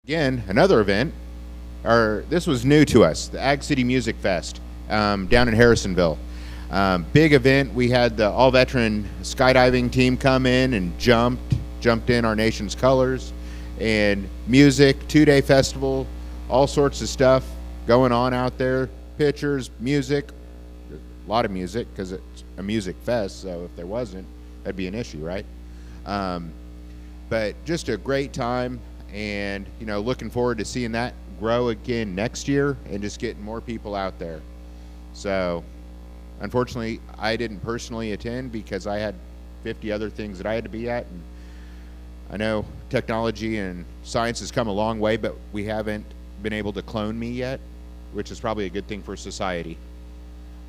Again, another event. This was new to us, the Ag City Music Fest down in Harrisonville. Big event. We had the all-veteran skydiving team come in and jumped in our nation's colors, and music, 2-day festival, all sorts of stuff going on out there. Pictures, music, a lot of music because it's a music fest. So if there wasn't, that'd be an issue, right? But just a great time, and looking forward to seeing that grow again next year and just getting more people out there. So unfortunately, I didn't personally attend because I had 50 other things that I had to be at. And I know technology and science has come a long way, but we haven't been able to clone me yet, which is probably a good thing for society.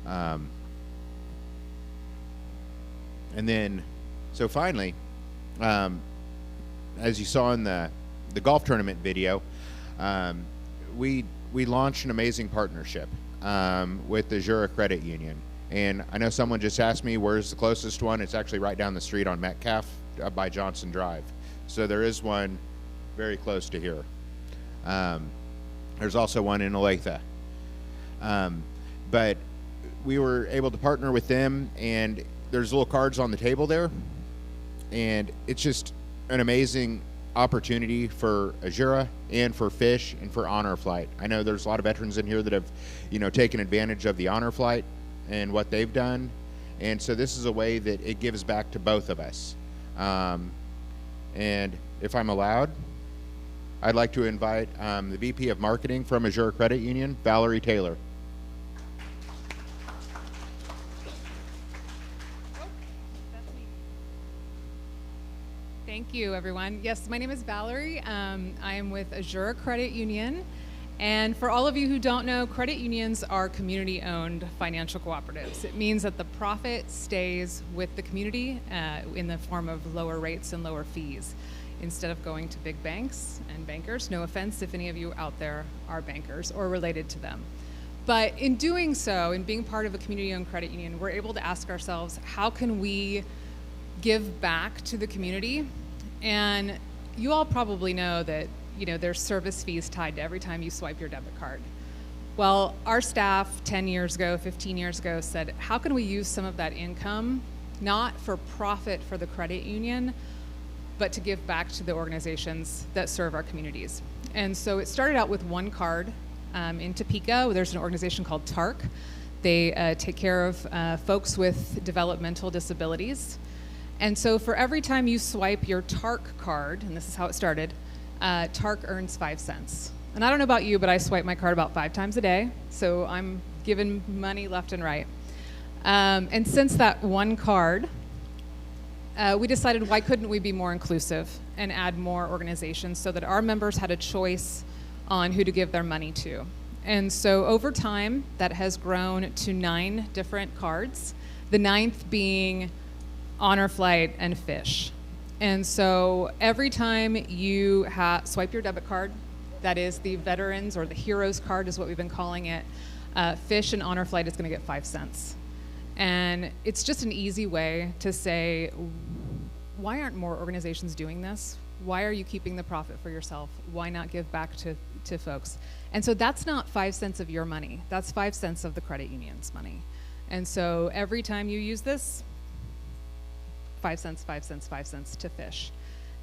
And then, so finally, as you saw in the golf tournament video, we launched an amazing partnership with the Jura Credit Union. And I know someone just asked me, where's the closest one? It's actually right down the street on Metcalf by Johnson Drive. So there is one very close to here. There's also one in Olathe. But we were able to partner with them, and there's little cards on the table there. And it's just an amazing opportunity for Jura and for F.I.S.H and for Honor Flight. I know there's a lot of veterans in here that have, taken advantage of the Honor Flight and what they've done. And so this is a way that it gives back to both of us. And if I'm allowed, I'd like to invite the VP of Marketing from Jura Credit Union, Valerie Taylor. Thank you, everyone. Yes, my name is Valerie. I am with Jura Credit Union. And for all of you who don't know, credit unions are community-owned financial cooperatives. It means that the profit stays with the community in the form of lower rates and lower fees, instead of going to big banks and bankers. No offense if any of you out there are bankers or related to them. But in doing so, in being part of a community-owned credit union, we're able to ask ourselves, how can we give back to the community? And you all probably know that there's service fees tied to every time you swipe your debit card. Well, our staff 10 years ago, 15 years ago said, how can we use some of that income, not for profit for the credit union, but to give back to the organizations that serve our communities? And so it started out with one card in Topeka. There's an organization called TARC. They take care of folks with developmental disabilities. And so for every time you swipe your TARC card, and this is how it started, TARC earns 5 cents. And I don't know about you, but I swipe my card about 5 times a day, so I'm giving money left and right. And since that one card, we decided, why couldn't we be more inclusive and add more organizations so that our members had a choice on who to give their money to? And so over time, that has grown to 9 different cards, the 9th being Honor Flight and F.I.S.H. And so every time you swipe your debit card, that is the veterans or the heroes card is what we've been calling it, F.I.S.H and Honor Flight is going to get 5 cents. And it's just an easy way to say, why aren't more organizations doing this? Why are you keeping the profit for yourself? Why not give back to folks? And so that's not 5 cents of your money. That's 5 cents of the credit union's money. And so every time you use this, 5 cents, 5 cents, 5 cents to F.I.S.H.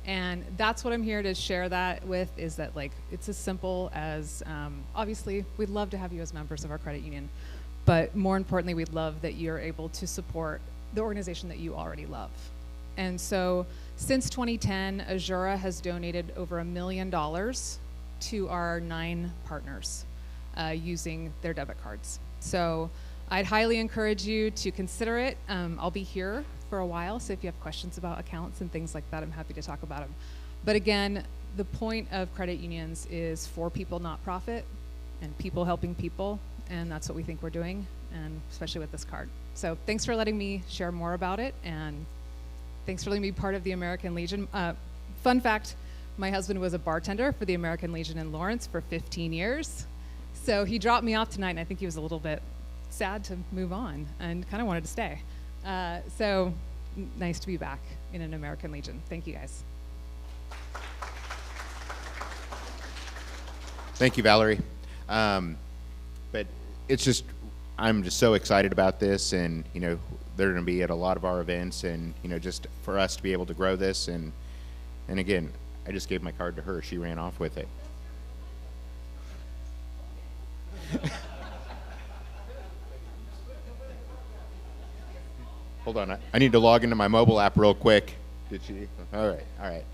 And that's what I'm here to share that with, is that it's as simple as, obviously, we'd love to have you as members of our credit union, but more importantly, we'd love that you're able to support the organization that you already love. And so since 2010, Jura has donated over $1 million to our 9 partners using their debit cards. So I'd highly encourage you to consider it. I'll be here for a while, so if you have questions about accounts and things like that, I'm happy to talk about them. But again, the point of credit unions is for people, not profit, and people helping people, and that's what we think we're doing, and especially with this card. So thanks for letting me share more about it, and thanks for letting me be part of the American Legion. Fun fact, my husband was a bartender for the American Legion in Lawrence for 15 years. So he dropped me off tonight, and I think he was a little bit sad to move on and kind of wanted to stay. So nice to be back in an American Legion. Thank you, guys. Thank you, Valerie. But it's just, I'm just so excited about this, and they're going to be at a lot of our events, and just for us to be able to grow this, and again, I just gave my card to her. She ran off with it. Hold on, I need to log into my mobile app real quick. Did she? All right.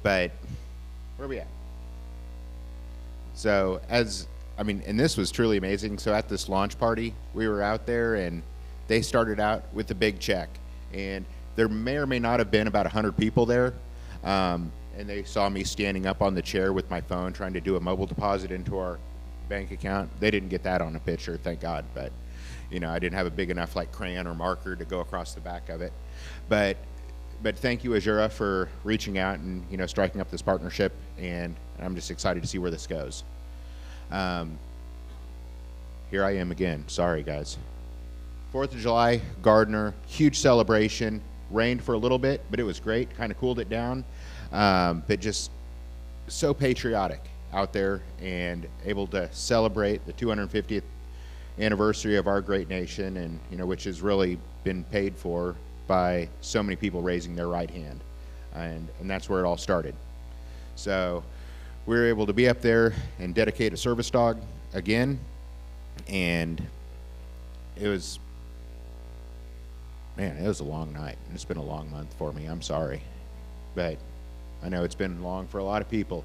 But where are we at? So and this was truly amazing. So at this launch party, we were out there, and they started out with a big check, and there may or may not have been about 100 people there, and they saw me standing up on the chair with my phone trying to do a mobile deposit into our bank account. They didn't get that on a picture, thank God, but I didn't have a big enough crayon or marker to go across the back of it. But thank you, Azura, for reaching out and striking up this partnership, and I'm just excited to see where this goes. Here I am again. Sorry, guys. 4th of July, Gardner, huge celebration. Rained for a little bit, but it was great. Kind of cooled it down. But just so patriotic out there, and able to celebrate the 250th anniversary of our great nation, and which has really been paid for by so many people raising their right hand, and that's where it all started. So we were able to be up there and dedicate a service dog again, and it was a long night, and it's been a long month for me. I'm sorry, but I know it's been long for a lot of people.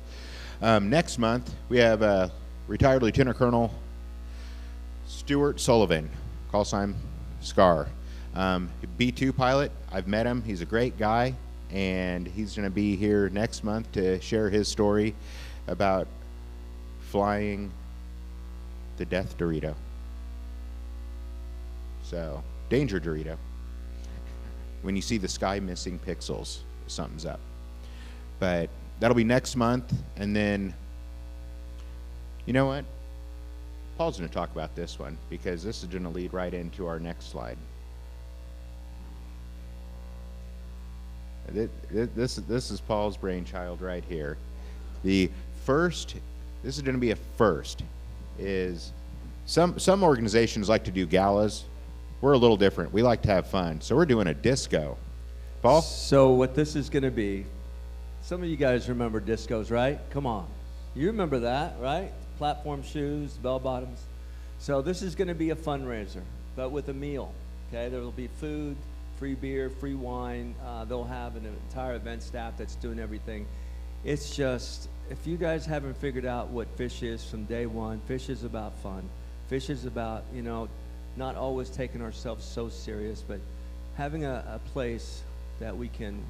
Next month we have retired Lieutenant Colonel Stuart Sullivan, call sign Scar. B-2 pilot. I've met him. He's a great guy, and he's going to be here next month to share his story about flying the Death Dorito. So, danger Dorito. When you see the sky missing pixels, something's up. But that'll be next month, and then, you know what? Paul's going to talk about this one, because this is going to lead right into our next slide. This is Paul's brainchild right here. The first, this is going to be a first, is some organizations like to do galas. We're a little different. We like to have fun. So we're doing a disco. Paul? So what this is going to be, some of you guys remember discos, right? Come on. You remember that, right? Platform shoes, bell bottoms. So this is going to be a fundraiser, but with a meal. Okay, there will be food, free beer, free wine. They'll have an entire event staff that's doing everything. It's just, if you guys haven't figured out what F.I.S.H is from day one, F.I.S.H is about fun. F.I.S.H is about, not always taking ourselves so serious, but having a place that we can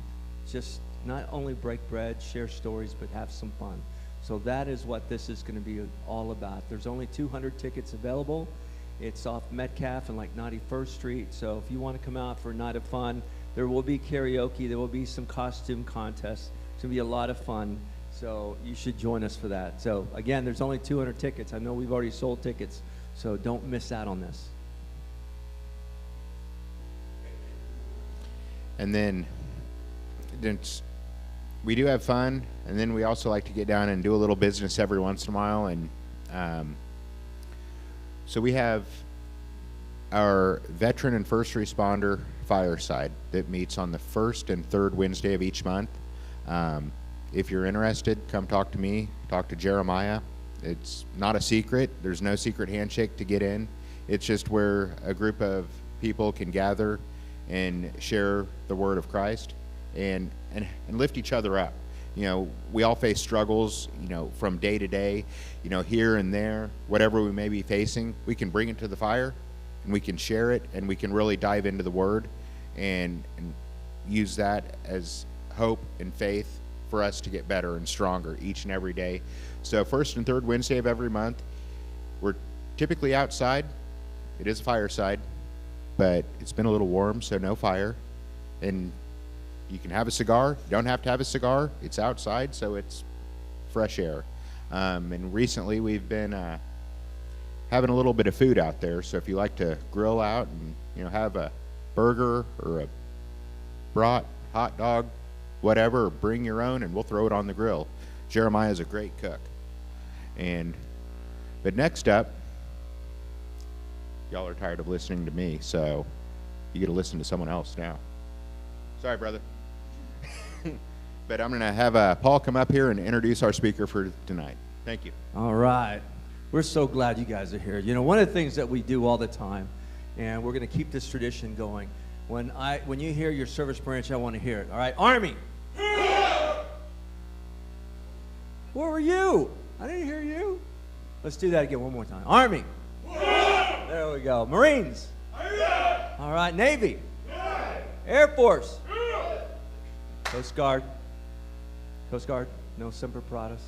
just not only break bread, share stories, but have some fun. So that is what this is going to be all about. There's only 200 tickets available. It's off Metcalf and 91st Street. So if you want to come out for a night of fun, there will be karaoke. There will be some costume contests. It's going to be a lot of fun. So you should join us for that. So again, there's only 200 tickets. I know we've already sold tickets, so don't miss out on this. And then we do have fun, and then we also like to get down and do a little business every once in a while. And so we have our veteran and first responder fireside that meets on the first and third Wednesday of each month. If you're interested, come talk to me, talk to Jeremiah. It's not a secret. There's no secret handshake to get in. It's just where a group of people can gather and share the word of Christ and lift each other up. We all face struggles, from day to day, here and there, whatever we may be facing, we can bring it to the fire, and we can share it, and we can really dive into the word and use that as hope and faith for us to get better and stronger each and every day. So first and third Wednesday of every month, we're typically outside. It is a fireside, but it's been a little warm, so no fire. And you can have a cigar. You don't have to have a cigar. It's outside, so it's fresh air. And recently we've been having a little bit of food out there. So if you like to grill out and have a burger or a brat, hot dog, whatever, bring your own, and we'll throw it on the grill. Jeremiah is a great cook. But next up, y'all are tired of listening to me, so you get to listen to someone else now. Sorry, brother. But I'm going to have Paul come up here and introduce our speaker for tonight. Thank you. All right. We're so glad you guys are here. You know, one of the things that we do all the time, and we're going to keep this tradition going, when you hear your service branch, I want to hear it. All right, Army. Where were you? I didn't hear you. Let's do that again one more time. Army. There we go. Marines. All right, Navy. Air Force. Coast Guard. Coast Guard. No Semper Paratus.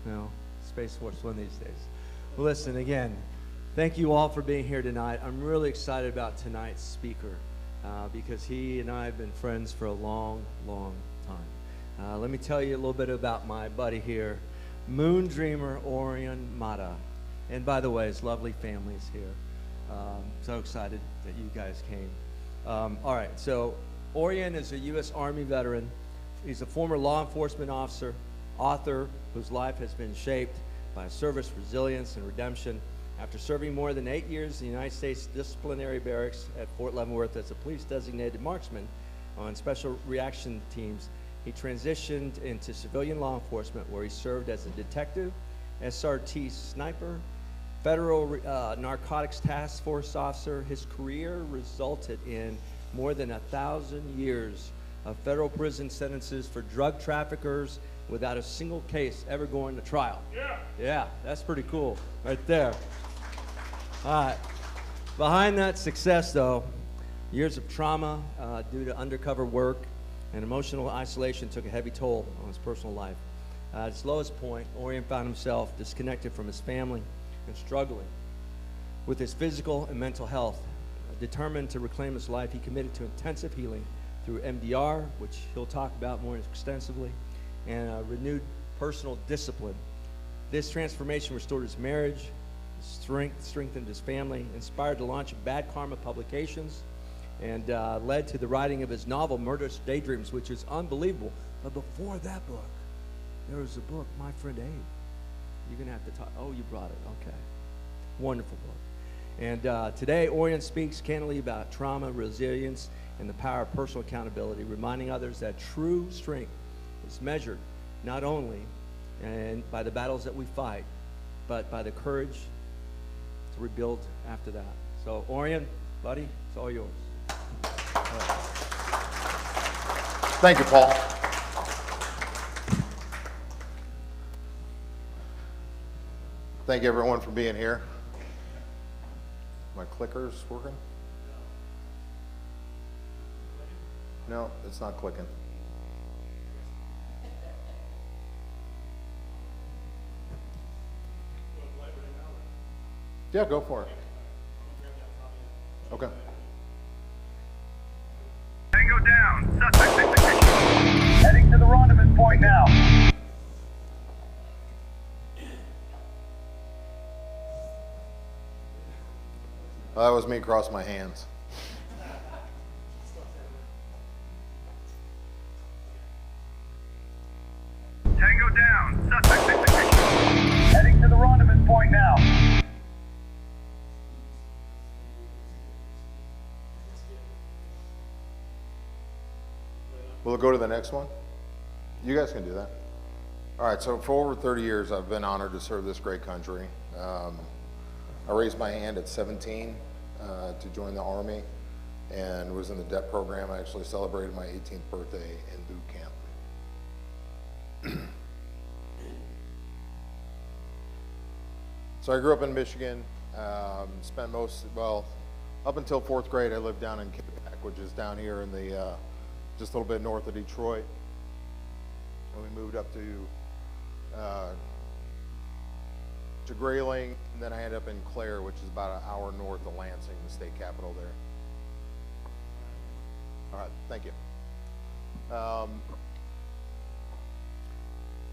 No. Space Force one of these days. Well, listen, again, thank you all for being here tonight. I'm really excited about tonight's speaker because he and I have been friends for a long, long time. Let me tell you a little bit about my buddy here, Moon Dreamer Orion Mata. And by the way, his lovely family is here. So excited that you guys came. All right, so Orion is a U.S. Army veteran. He's a former law enforcement officer, author whose life has been shaped by service, resilience, and redemption. After serving more than 8 years in the United States disciplinary barracks at Fort Leavenworth as a police-designated marksman on special reaction teams, he transitioned into civilian law enforcement, where he served as a detective, SRT sniper, federal narcotics task force officer. His career resulted in more than 1,000 years of federal prison sentences for drug traffickers without a single case ever going to trial. Yeah, that's pretty cool right there. All right. Behind that success, though, years of trauma due to undercover work and emotional isolation took a heavy toll on his personal life. At his lowest point, Orion found himself disconnected from his family and struggling with his physical and mental health. Determined to reclaim his life, he committed to intensive healing through MDR, which he'll talk about more extensively, and renewed personal discipline. This transformation restored his marriage, strengthened his family, inspired the launch of Bad Karma Publications, and led to the writing of his novel, Murderous Daydreams, which is unbelievable. But before that book, there was a book, My Friend Abe. You're going to have to talk. Oh, you brought it. Okay. Wonderful book. And today, Orion speaks candidly about trauma, resilience, and the power of personal accountability, reminding others that true strength is measured not only by the battles that we fight, but by the courage to rebuild after that. So, Orion, buddy, it's all yours. Thank you, Paul. Thank you, everyone, for being here. My clicker's working? No, it's not clicking. Yeah, go for it. Okay. Tango down. Suspect execution. Heading to the rendezvous point now. That was me cross my hands. Tango down. Suspect execution. Heading to the rendezvous point now. Will it go to the next one? You guys can do that. All right, so for over 30 years, I've been honored to serve this great country. I raised my hand at 17 to join the Army and was in the DEP program. I actually celebrated my 18th birthday in boot camp. So I grew up in Michigan, spent up until 4th grade, I lived down in Quebec, which is down here in the, just a little bit north of Detroit. And we moved up to Grayling, and then I ended up in Clare, which is about an hour north of Lansing, the state capital there. All right, thank you.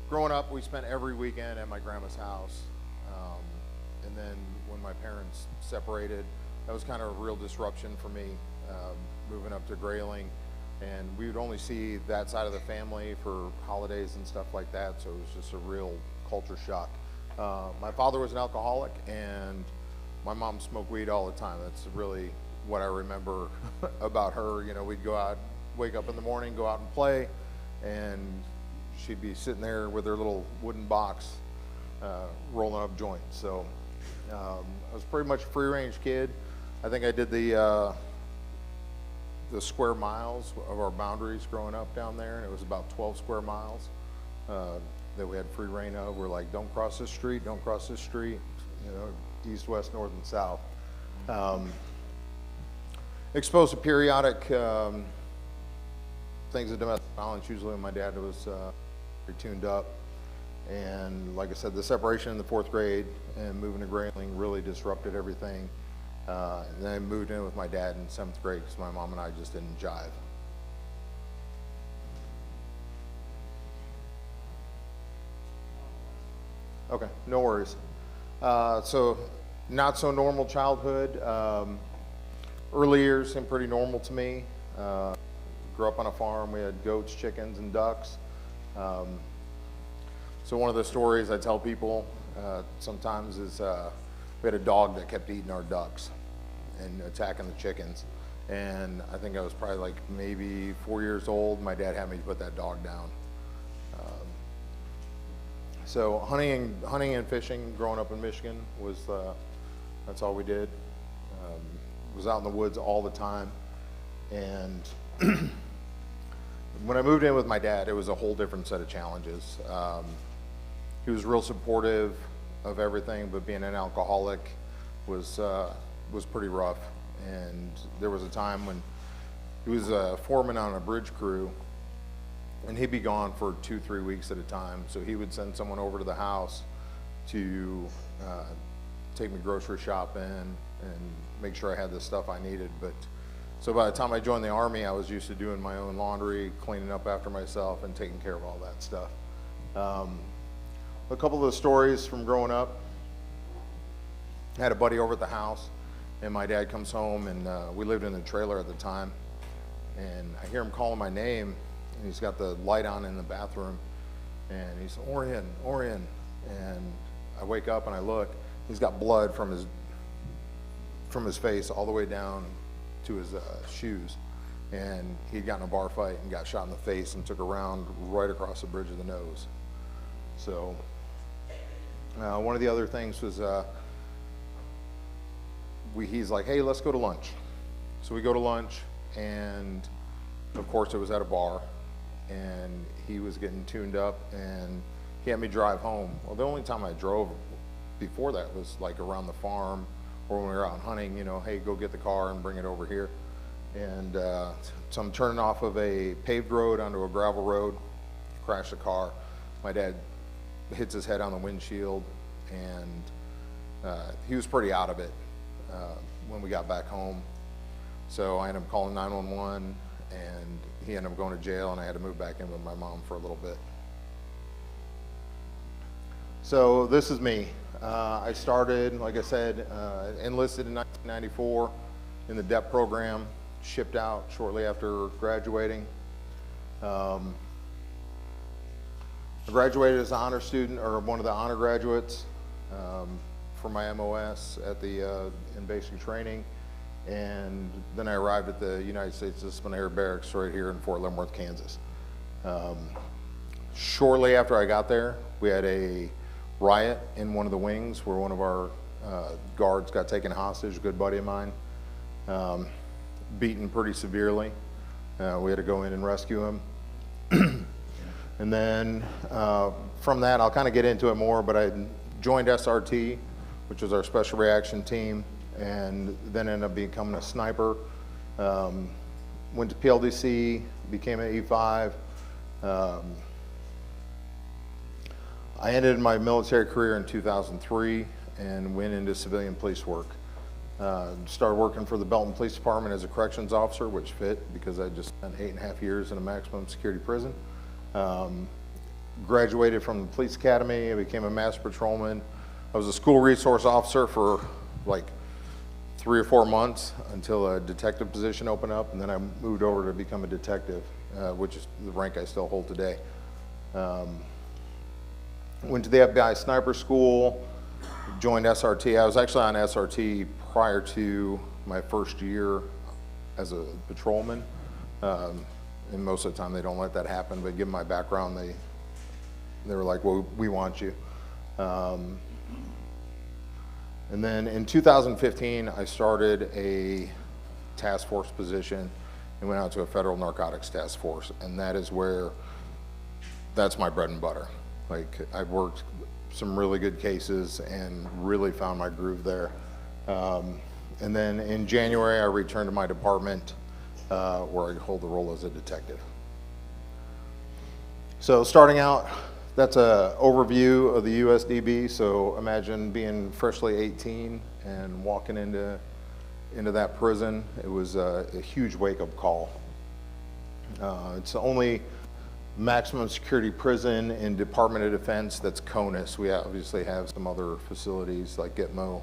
Growing up, we spent every weekend at my grandma's house. And then when my parents separated, that was kind of a real disruption for me, moving up to Grayling. And we would only see that side of the family for holidays and stuff like that, so it was just a real culture shock. My father was an alcoholic, and my mom smoked weed all the time. That's really what I remember about her. You know, we'd go out, wake up in the morning, go out and play, and she'd be sitting there with her little wooden box, rolling up joints. So I was pretty much a free-range kid. I think I did the square miles of our boundaries growing up down there, and it was about 12 square miles that we had free reign of. We're like, don't cross this street, don't cross this street, you know, east, west, north, and south. Exposed to periodic things of domestic violence. Usually when my dad was tuned up. And like I said, the separation in the 4th grade and moving to Grayling really disrupted everything. And then I moved in with my dad in 7th grade because my mom and I just didn't jive. Okay, no worries. So not so normal childhood. Early years seemed pretty normal to me. Grew up on a farm. We had goats, chickens, and ducks. So one of the stories I tell people sometimes is we had a dog that kept eating our ducks and attacking the chickens. And I think I was probably like maybe 4 years old. My dad had me put that dog down. So hunting and fishing growing up in Michigan was, that's all we did. Was out in the woods all the time. And when I moved in with my dad, it was a whole different set of challenges. He was real supportive of everything, but being an alcoholic was pretty rough. And there was a time when he was a foreman on a bridge crew, and he'd be gone for 2-3 weeks at a time. So he would send someone over to the house to take me grocery shopping and make sure I had the stuff I needed. But so by the time I joined the Army, I was used to doing my own laundry, cleaning up after myself, and taking care of all that stuff. A couple of the stories from growing up. I had a buddy over at the house, and my dad comes home, and we lived in a trailer at the time, and I hear him calling my name, and he's got the light on in the bathroom, and he's, Orion, Orion, and I wake up and I look, he's got blood from his face all the way down to his shoes, and he'd gotten in a bar fight and got shot in the face and took a round right across the bridge of the nose. So one of the other things was he's like, hey, let's go to lunch. So we go to lunch, and of course it was at a bar, and he was getting tuned up, and he had me drive home. Well, the only time I drove before that was like around the farm or when we were out hunting, you know, hey, go get the car and bring it over here. And so I'm turning off of a paved road onto a gravel road, crash the car. My dad hits his head on the windshield, and he was pretty out of it when we got back home. So I ended up calling 911, and he ended up going to jail, and I had to move back in with my mom for a little bit. So this is me. I started, like I said, enlisted in 1994 in the DEP program, shipped out shortly after graduating. I graduated as an honor student, or one of the honor graduates for my MOS at the in basic training, and then I arrived at the United States Disciplinary Barracks right here in Fort Leavenworth, Kansas. Shortly after I got there, we had a riot in one of the wings where one of our guards got taken hostage, a good buddy of mine, beaten pretty severely. We had to go in and rescue him. And then from that, I'll kind of get into it more, but I joined SRT, which was our special reaction team, and then ended up becoming a sniper. Went to PLDC, became an E5. I ended my military career in 2003 and went into civilian police work. Started working for the Belton Police Department as a corrections officer, which fit because I just spent 8.5 years in a maximum security prison. Graduated from the police academy, I became a master patrolman. I was a school resource officer for like 3 or 4 months until a detective position opened up, and then I moved over to become a detective, which is the rank I still hold today. Went to the FBI sniper school, joined SRT. I was actually on SRT prior to my first year as a patrolman. And most of the time they don't let that happen, but given my background, they were like, well, we want you. And then in 2015, I started a task force position and went out to a federal narcotics task force. And that's my bread and butter. Like, I've worked some really good cases and really found my groove there. And then in January, I returned to my department where I hold the role as a detective. So starting out, that's an overview of the USDB. So imagine being freshly 18 and walking into that prison. It was a huge wake-up call. It's the only maximum security prison in Department of Defense that's CONUS. We obviously have some other facilities like Gitmo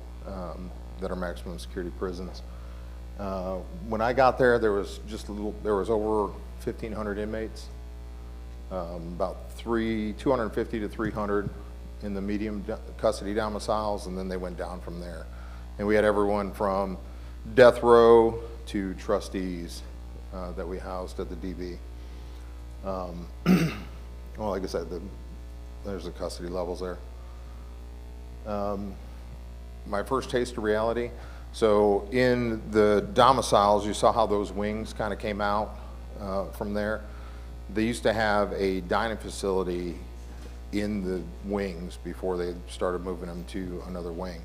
that are maximum security prisons. When I got there, there was over 1,500 inmates, about 250 to 300 in the medium custody domiciles, and then they went down from there. And we had everyone from death row to trustees that we housed at the DB. Well, like I said, there's the custody levels there. My first taste of reality. So in the domiciles, you saw how those wings kind of came out from there. They used to have a dining facility in the wings before they started moving them to another wing.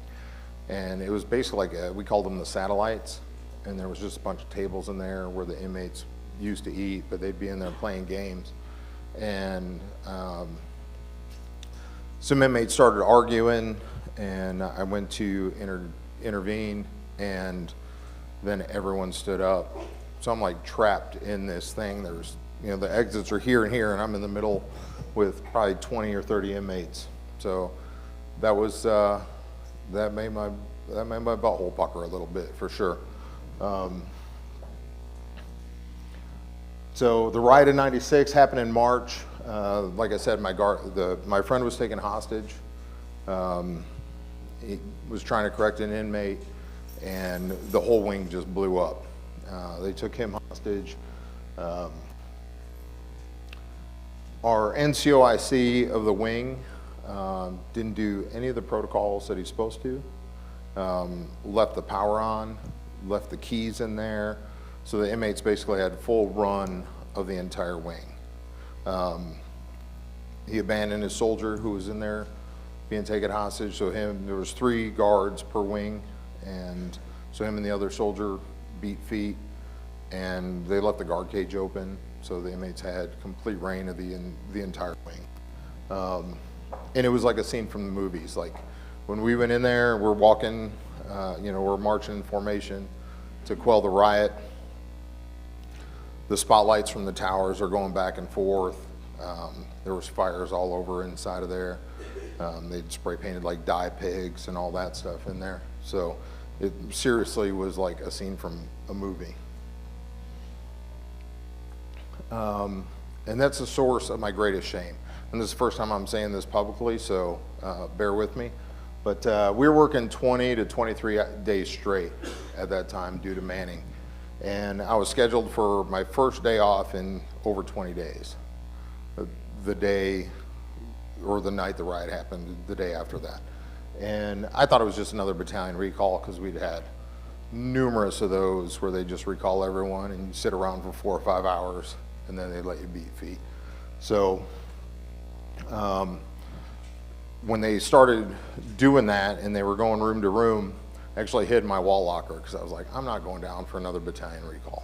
And it was basically like, we called them the satellites, and there was just a bunch of tables in there where the inmates used to eat, but they'd be in there playing games. And some inmates started arguing, and I went to intervene, and then everyone stood up. So I'm like trapped in this thing. There's, the exits are here and here, and I'm in the middle with probably 20 or 30 inmates. So that was, that made my butthole pucker a little bit, for sure. So the riot in '96 happened in March. Like I said, my friend was taken hostage. He was trying to correct an inmate, and the whole wing just blew up. They took him hostage. Our NCOIC of the wing didn't do any of the protocols that he's supposed to. Left the power on, left the keys in there. So the inmates basically had full run of the entire wing. He abandoned his soldier who was in there being taken hostage. So there was 3 guards per wing, and so him and the other soldier beat feet, and they left the guard cage open. So the inmates had complete reign of the entire wing. And it was like a scene from the movies. Like when we went in there, we're walking, we're marching in formation to quell the riot. The spotlights from the towers are going back and forth. There was fires all over inside of there. They'd spray painted like dye pigs and all that stuff in there. So it seriously was like a scene from a movie. And that's the source of my greatest shame. And this is the first time I'm saying this publicly, so bear with me. But we were working 20 to 23 days straight at that time due to manning. And I was scheduled for my first day off in over 20 days. The day or the night the riot happened, the day after that. And I thought it was just another battalion recall because we'd had numerous of those where they just recall everyone and you sit around for 4 or 5 hours and then they let you beat feet. So when they started doing that and they were going room to room, I actually hid my wall locker because I was like, I'm not going down for another battalion recall.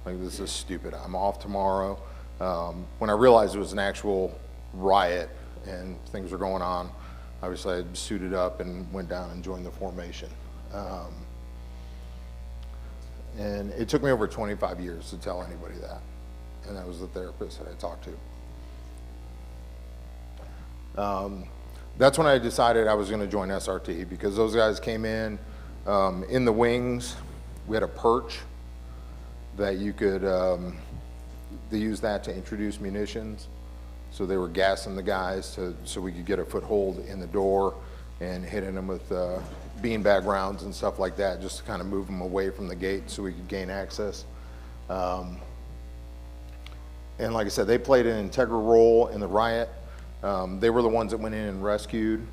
Like, this is stupid. I'm off tomorrow. When I realized it was an actual riot and things were going on, obviously I suited up and went down and joined the formation. And it took me over 25 years to tell anybody that. And that was the therapist that I talked to. That's when I decided I was going to join SRT because those guys came in In the wings, we had a perch that you could, they used that to introduce munitions. So they were gassing the guys so we could get a foothold in the door and hitting them with beanbag rounds and stuff like that, just to kind of move them away from the gate so we could gain access. And like I said, they played an integral role in the riot. They were the ones that went in and rescued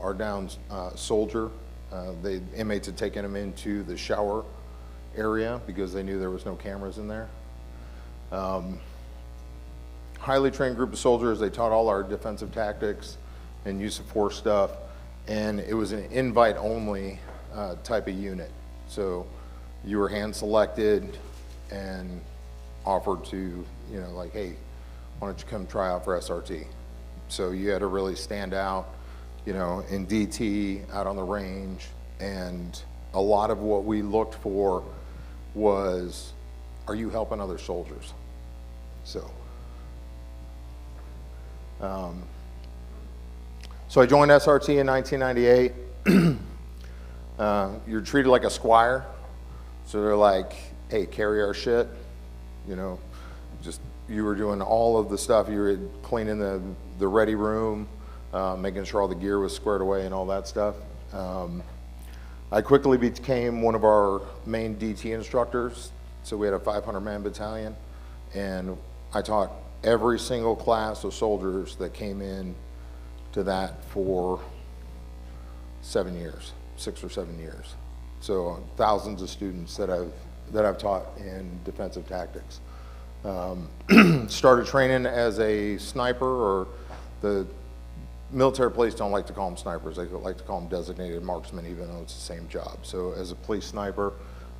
our downed soldier. The inmates had taken him into the shower area because they knew there was no cameras in there. Highly trained group of soldiers. They taught all our defensive tactics and use of force stuff, and it was an invite only type of unit. So you were hand selected and offered to, you know, like, hey, why don't you come try out for SRT? So you had to really stand out, you know, in DT, out on the range, and a lot of what we looked for was, are you helping other soldiers? So, so I joined SRT in 1998. You're treated like a squire. So they're like, hey, carry our shit. You know, just, you were doing all of the stuff. You were cleaning the ready room, making sure all the gear was squared away and all that stuff. I quickly became one of our main DT instructors. So we had a 500-man battalion, and I taught every single class of soldiers that came in to that for 7 years, 6 or 7 years. So thousands of students that I've taught in defensive tactics. Started training as a sniper, or the military police don't like to call them snipers. They like to call them designated marksmen, even though it's the same job. So as a police sniper,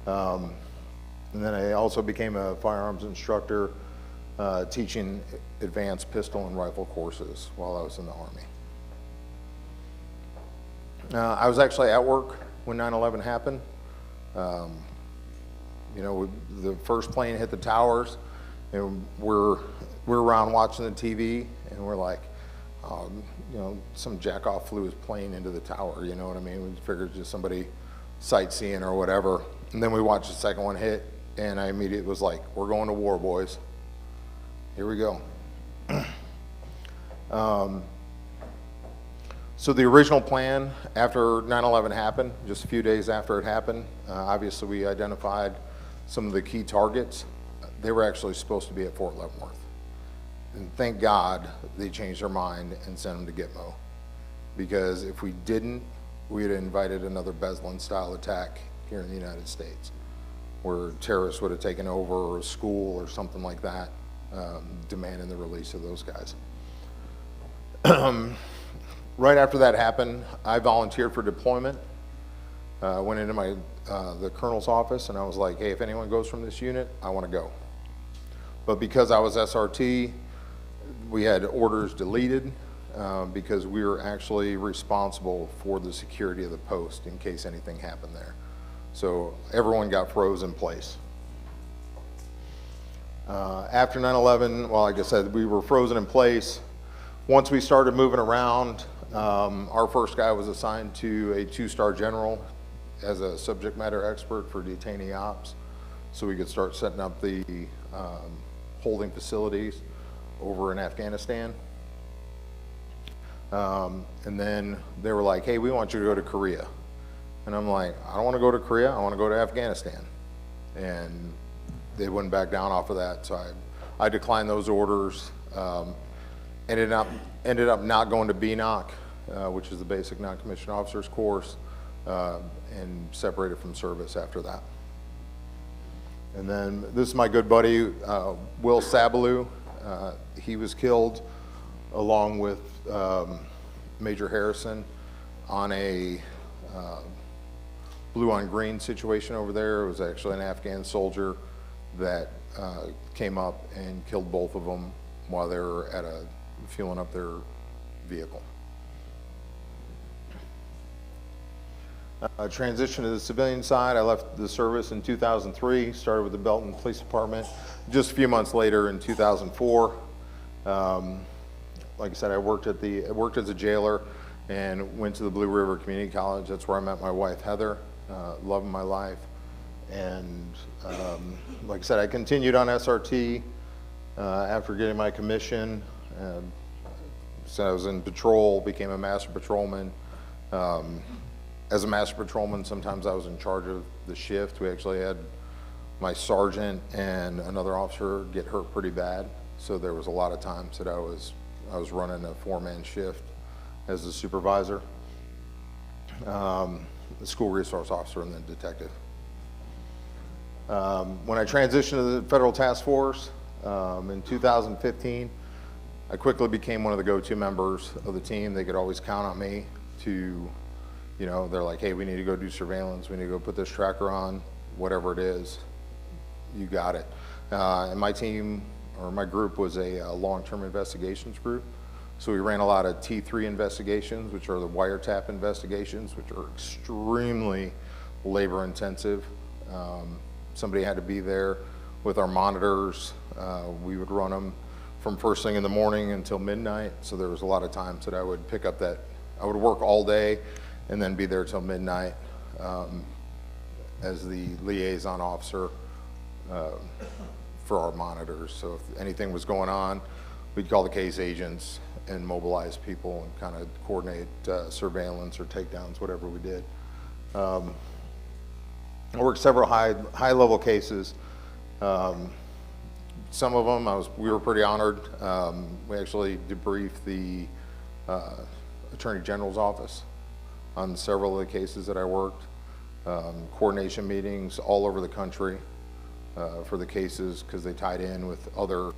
and then I also became a firearms instructor, teaching advanced pistol and rifle courses while I was in the Army. I was actually at work when 9/11 happened. You know, the first plane hit the towers, and we're around watching the TV, and we're like, you know, some jackoff flew his plane into the tower, you know what I mean? We figured just somebody sightseeing or whatever. And then we watched the second one hit, and I immediately was like, we're going to war, boys. Here we go. So the original plan after 9/11 happened, just a few days after it happened, obviously we identified some of the key targets. They were actually supposed to be at Fort Leavenworth. And thank God they changed their mind and sent them to Gitmo. Because if we didn't, we would have invited another Beslan-style attack here in the United States, where terrorists would have taken over a school or something like that, demanding the release of those guys. Right after that happened, I volunteered for deployment. Went into the colonel's office, and I was like, hey, if anyone goes from this unit, I want to go. But because I was SRT, we had orders deleted because we were actually responsible for the security of the post in case anything happened there. So everyone got froze in place. After 9/11, well, like I said, we were frozen in place. Once we started moving around, our first guy was assigned to a 2-star general as a subject matter expert for detainee ops, so we could start setting up the holding facilities over in Afghanistan. And then they were like, hey, we want you to go to Korea. And I'm like, I don't want to go to Korea, I want to go to Afghanistan. And they wouldn't back down off of that, so I declined those orders. Ended up not going to BNOC, which is the basic non-commissioned officers course, and separated from service after that. And then this is my good buddy, Will Sabaloo. He was killed along with Major Harrison on a blue on green situation over there. It was actually an Afghan soldier that came up and killed both of them while they were at fueling up their vehicle. Transition to the civilian side. I left the service in 2003, started with the Belton Police Department. Just a few months later in 2004, like I said, I worked as a jailer and went to the Blue River Community College. That's where I met my wife, Heather. love of my life. And like I said, I continued on SRT after getting my commission. So I was in patrol, became a master patrolman. As a master patrolman, sometimes I was in charge of the shift. We actually had my sergeant and another officer get hurt pretty bad. So there was a lot of times that I was running a 4-man shift as a supervisor, the school resource officer, and then detective. When I transitioned to the federal task force in 2015, I quickly became one of the go-to members of the team. They could always count on me to, they're like, hey, we need to go do surveillance. We need to go put this tracker on, whatever it is, you got it. And my team, or my group, was a long-term investigations group. So we ran a lot of T3 investigations, which are the wiretap investigations, which are extremely labor intensive. Somebody had to be there with our monitors. We would run them from first thing in the morning until midnight. So there was a lot of times that I would pick up I would work all day and then be there till midnight as the liaison officer for our monitors. So if anything was going on, we'd call the case agents and mobilize people and kind of coordinate surveillance or takedowns, whatever we did. I worked several high-level cases. Some of them we were pretty honored. We actually debriefed the Attorney General's office on several of the cases that I worked. Coordination meetings all over the country for the cases because they tied in with other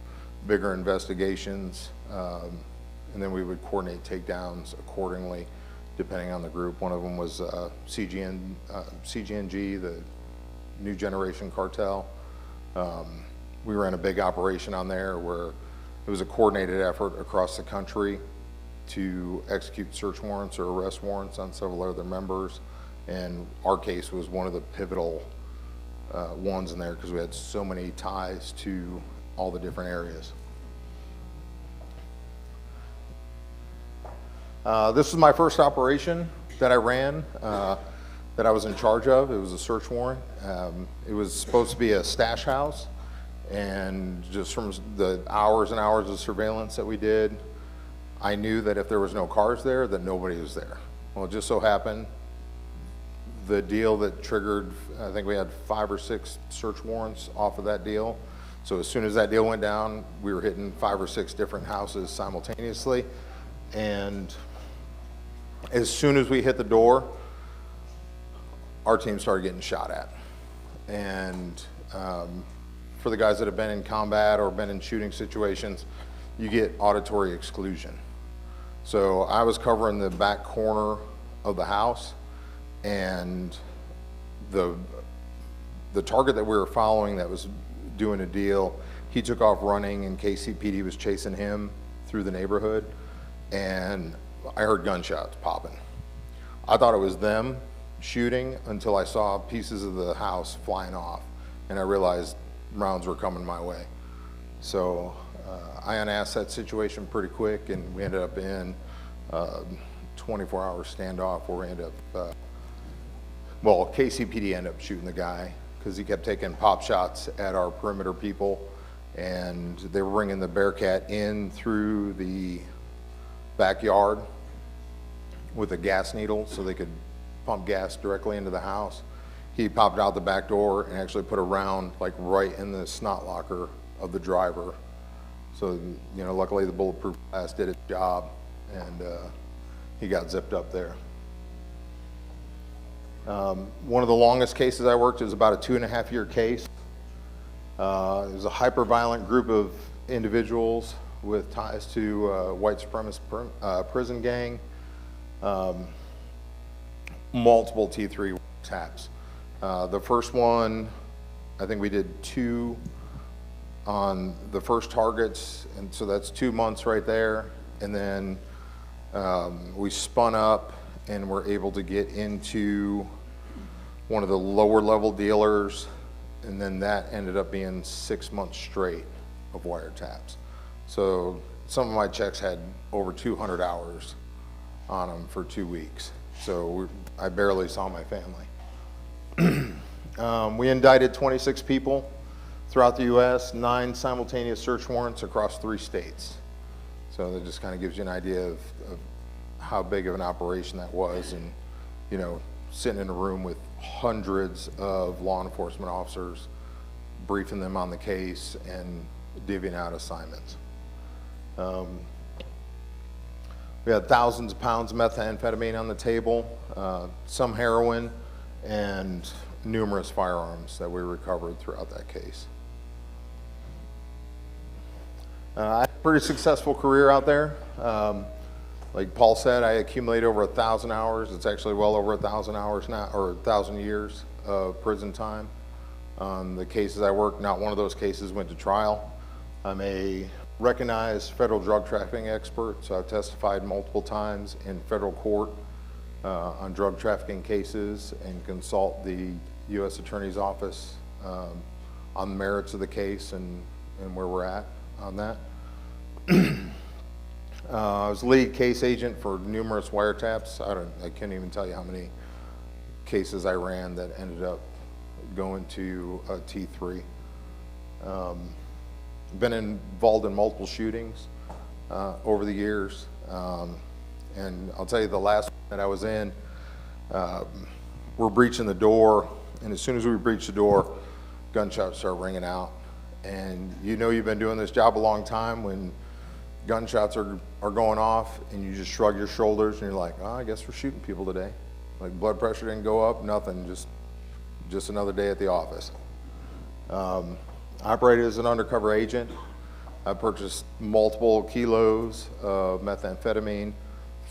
bigger investigations. And then we would coordinate takedowns accordingly depending on the group. One of them was CGNG, the New Generation Cartel. We ran a big operation on there where it was a coordinated effort across the country to execute search warrants or arrest warrants on several other members. And our case was one of the pivotal ones in there because we had so many ties to all the different areas. This was my first operation that I ran, that I was in charge of. It was a search warrant. It was supposed to be a stash house, and just from the hours and hours of surveillance that we did, I knew that if there was no cars there, that nobody was there. Well, it just so happened, the deal that triggered, I think we had 5 or 6 search warrants off of that deal. So as soon as that deal went down, we were hitting 5 or 6 different houses simultaneously. And as soon as we hit the door, our team started getting shot at. And for the guys that have been in combat or been in shooting situations, you get auditory exclusion. So I was covering the back corner of the house, and the target that we were following that was doing a deal, he took off running, and KCPD was chasing him through the neighborhood, and I heard gunshots popping. I thought it was them shooting until I saw pieces of the house flying off, and I realized rounds were coming my way. So I unasked that situation pretty quick, and we ended up in 24-hour standoff where we ended up, well, KCPD ended up shooting the guy because he kept taking pop shots at our perimeter people, and they were bringing the Bearcat in through the backyard with a gas needle so they could pump gas directly into the house. He popped out the back door and actually put a round like right in the snot locker of the driver. So, luckily the bulletproof glass did its job, and he got zipped up there. One of the longest cases I worked was about a 2.5-year case. It was a hyper-violent group of individuals with ties to white supremacist prison gang, multiple T3 taps. The first one, I think we did 2 on the first targets, and so that's 2 months right there. And then we spun up and were able to get into one of the lower level dealers, and then that ended up being 6 months straight of wiretaps. So some of my checks had over 200 hours on them for 2 weeks. So I barely saw my family. We indicted 26 people throughout the U.S., 9 simultaneous search warrants across 3 states. So that just kind of gives you an idea of how big of an operation that was, and, you know, sitting in a room with hundreds of law enforcement officers, briefing them on the case and divvying out assignments. We had thousands of pounds of methamphetamine on the table, some heroin, and numerous firearms that we recovered throughout that case. I had a pretty successful career out there. Like Paul said, I accumulated over 1,000 hours. It's actually well over 1,000 hours now, or 1,000 years of prison time. The cases I worked, not one of those cases went to trial. I'm a recognized federal drug trafficking expert, so I've testified multiple times in federal court on drug trafficking cases and consult the U.S. Attorney's Office on the merits of the case and where we're at on that. I was lead case agent for numerous wiretaps. I can't even tell you how many cases I ran that ended up going to T3. Been involved in multiple shootings over the years, and I'll tell you the last one that I was in, we're breaching the door, and as soon as we breach the door, gunshots start ringing out. And you know you've been doing this job a long time when gunshots are going off and you just shrug your shoulders and you're like, oh, I guess we're shooting people today. Like blood pressure didn't go up, nothing, just another day at the office. I operated as an undercover agent. I purchased multiple kilos of methamphetamine,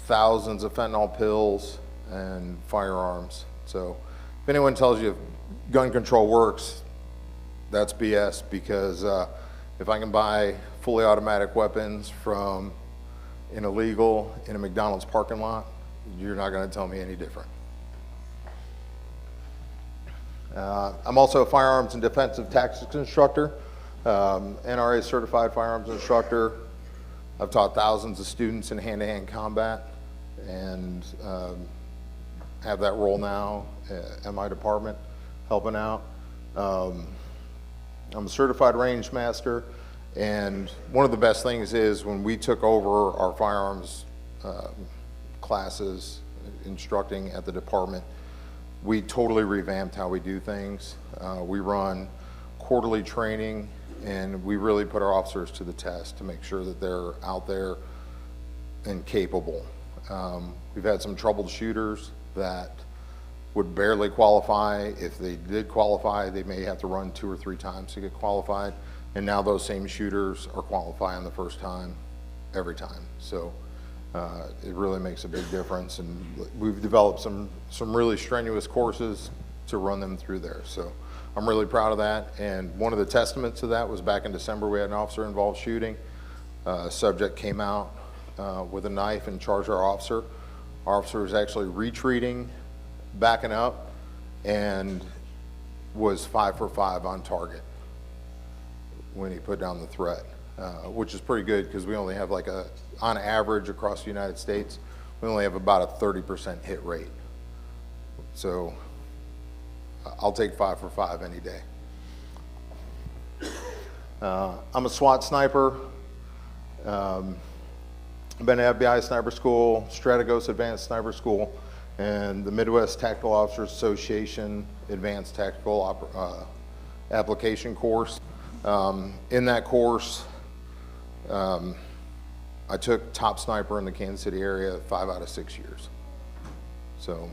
thousands of fentanyl pills, and firearms. So if anyone tells you gun control works, that's BS, because if I can buy fully automatic weapons from an illegal in a McDonald's parking lot, you're not going to tell me any different. I'm also a firearms and defensive tactics instructor, NRA certified firearms instructor. I've taught thousands of students in hand-to-hand combat and have that role now at my department, helping out. I'm a certified range master, and one of the best things is when we took over our firearms classes, instructing at the department, we totally revamped how we do things. We run quarterly training, and we really put our officers to the test to make sure that they're out there and capable. We've had some troubled shooters that would barely qualify. If they did qualify, they may have to run 2 or 3 times to get qualified. And now those same shooters are qualifying the first time, every time. So it really makes a big difference. And we've developed some really strenuous courses to run them through there. So I'm really proud of that. And one of the testaments to that was back in December, we had an officer involved shooting. Subject came out with a knife and charged our officer. Our officer was actually retreating, backing up, and was 5 for 5 on target when he put down the threat, which is pretty good because we only have on average across the United States, we only have about a 30% hit rate. So I'll take 5 for 5 any day. I'm a SWAT sniper. I've been at FBI Sniper School, Strategos Advanced Sniper School, and the Midwest Tactical Officers Association Advanced Tactical Application course. In that course, I took top sniper in the Kansas City area 5 out of 6 years. So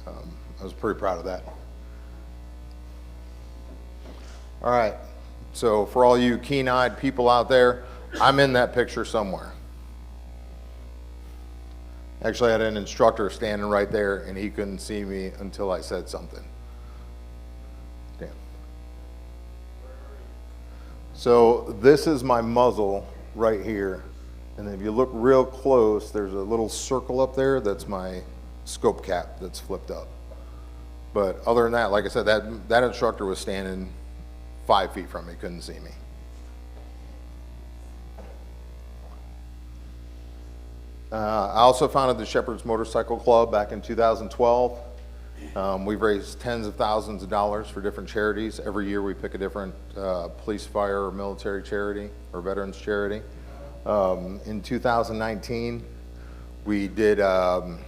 I was pretty proud of that. All right, so for all you keen-eyed people out there, I'm in that picture somewhere. Actually, I had an instructor standing right there, and he couldn't see me until I said something. Damn. So this is my muzzle right here. And then if you look real close, there's a little circle up there. That's my scope cap that's flipped up. But other than that, like I said, that instructor was standing 5 feet from me, couldn't see me. I also founded the Shepherd's Motorcycle Club back in 2012. We've raised tens of thousands of dollars for different charities. Every year we pick a different police, fire, or military charity or veterans charity. In 2019, we did a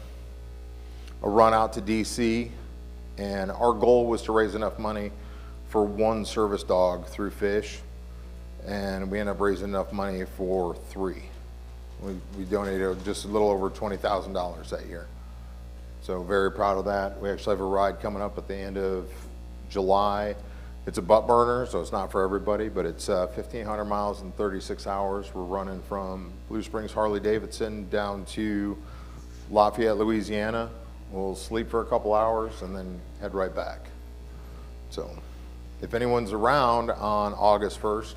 run out to DC, and our goal was to raise enough money for one service dog through F.I.S.H, and we ended up raising enough money for 3. We donated just a little over $20,000 that year. So very proud of that. We actually have a ride coming up at the end of July. It's a butt burner, so it's not for everybody, but it's 1,500 miles in 36 hours. We're running from Blue Springs, Harley-Davidson down to Lafayette, Louisiana. We'll sleep for a couple hours and then head right back. So if anyone's around on August 1st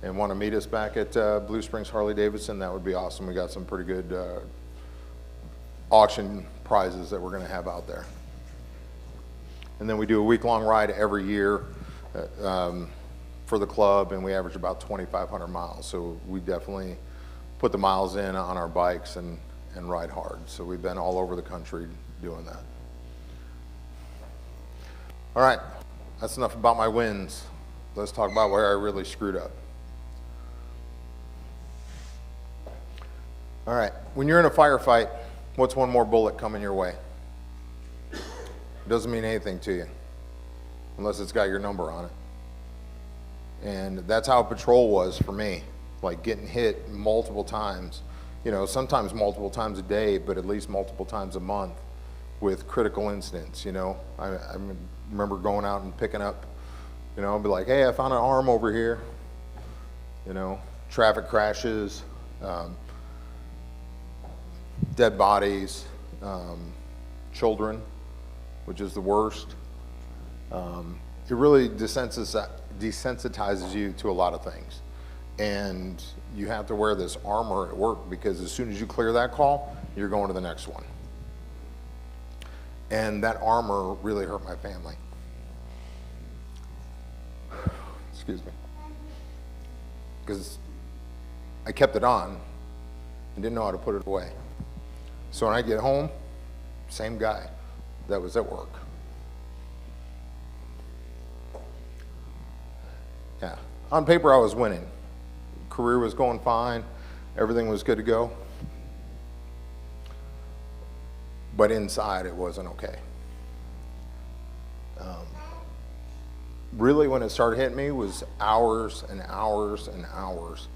and want to meet us back at Blue Springs, Harley-Davidson, that would be awesome. We got some pretty good auction prizes that we're going to have out there. And then we do a week-long ride every year for the club, and we average about 2,500 miles. So we definitely put the miles in on our bikes and ride hard. So we've been all over the country doing that. All right, that's enough about my wins. Let's talk about where I really screwed up. All right, when you're in a firefight, what's one more bullet coming your way? It doesn't mean anything to you unless it's got your number on it. And that's how patrol was for me, like getting hit multiple times, you know, sometimes multiple times a day, but at least multiple times a month with critical incidents, you know. I remember going out and picking up, you know, I'd be like, hey, I found an arm over here, you know, traffic crashes, dead bodies, children, which is the worst. It really desensitizes you to a lot of things. And you have to wear this armor at work because as soon as you clear that call, you're going to the next one. And that armor really hurt my family. Excuse me. Because I kept it on and didn't know how to put it away. So when I get home, same guy that was at work. Yeah, on paper I was winning. Career was going fine, everything was good to go. But inside it wasn't okay. Really when it started hitting me was hours and hours and hours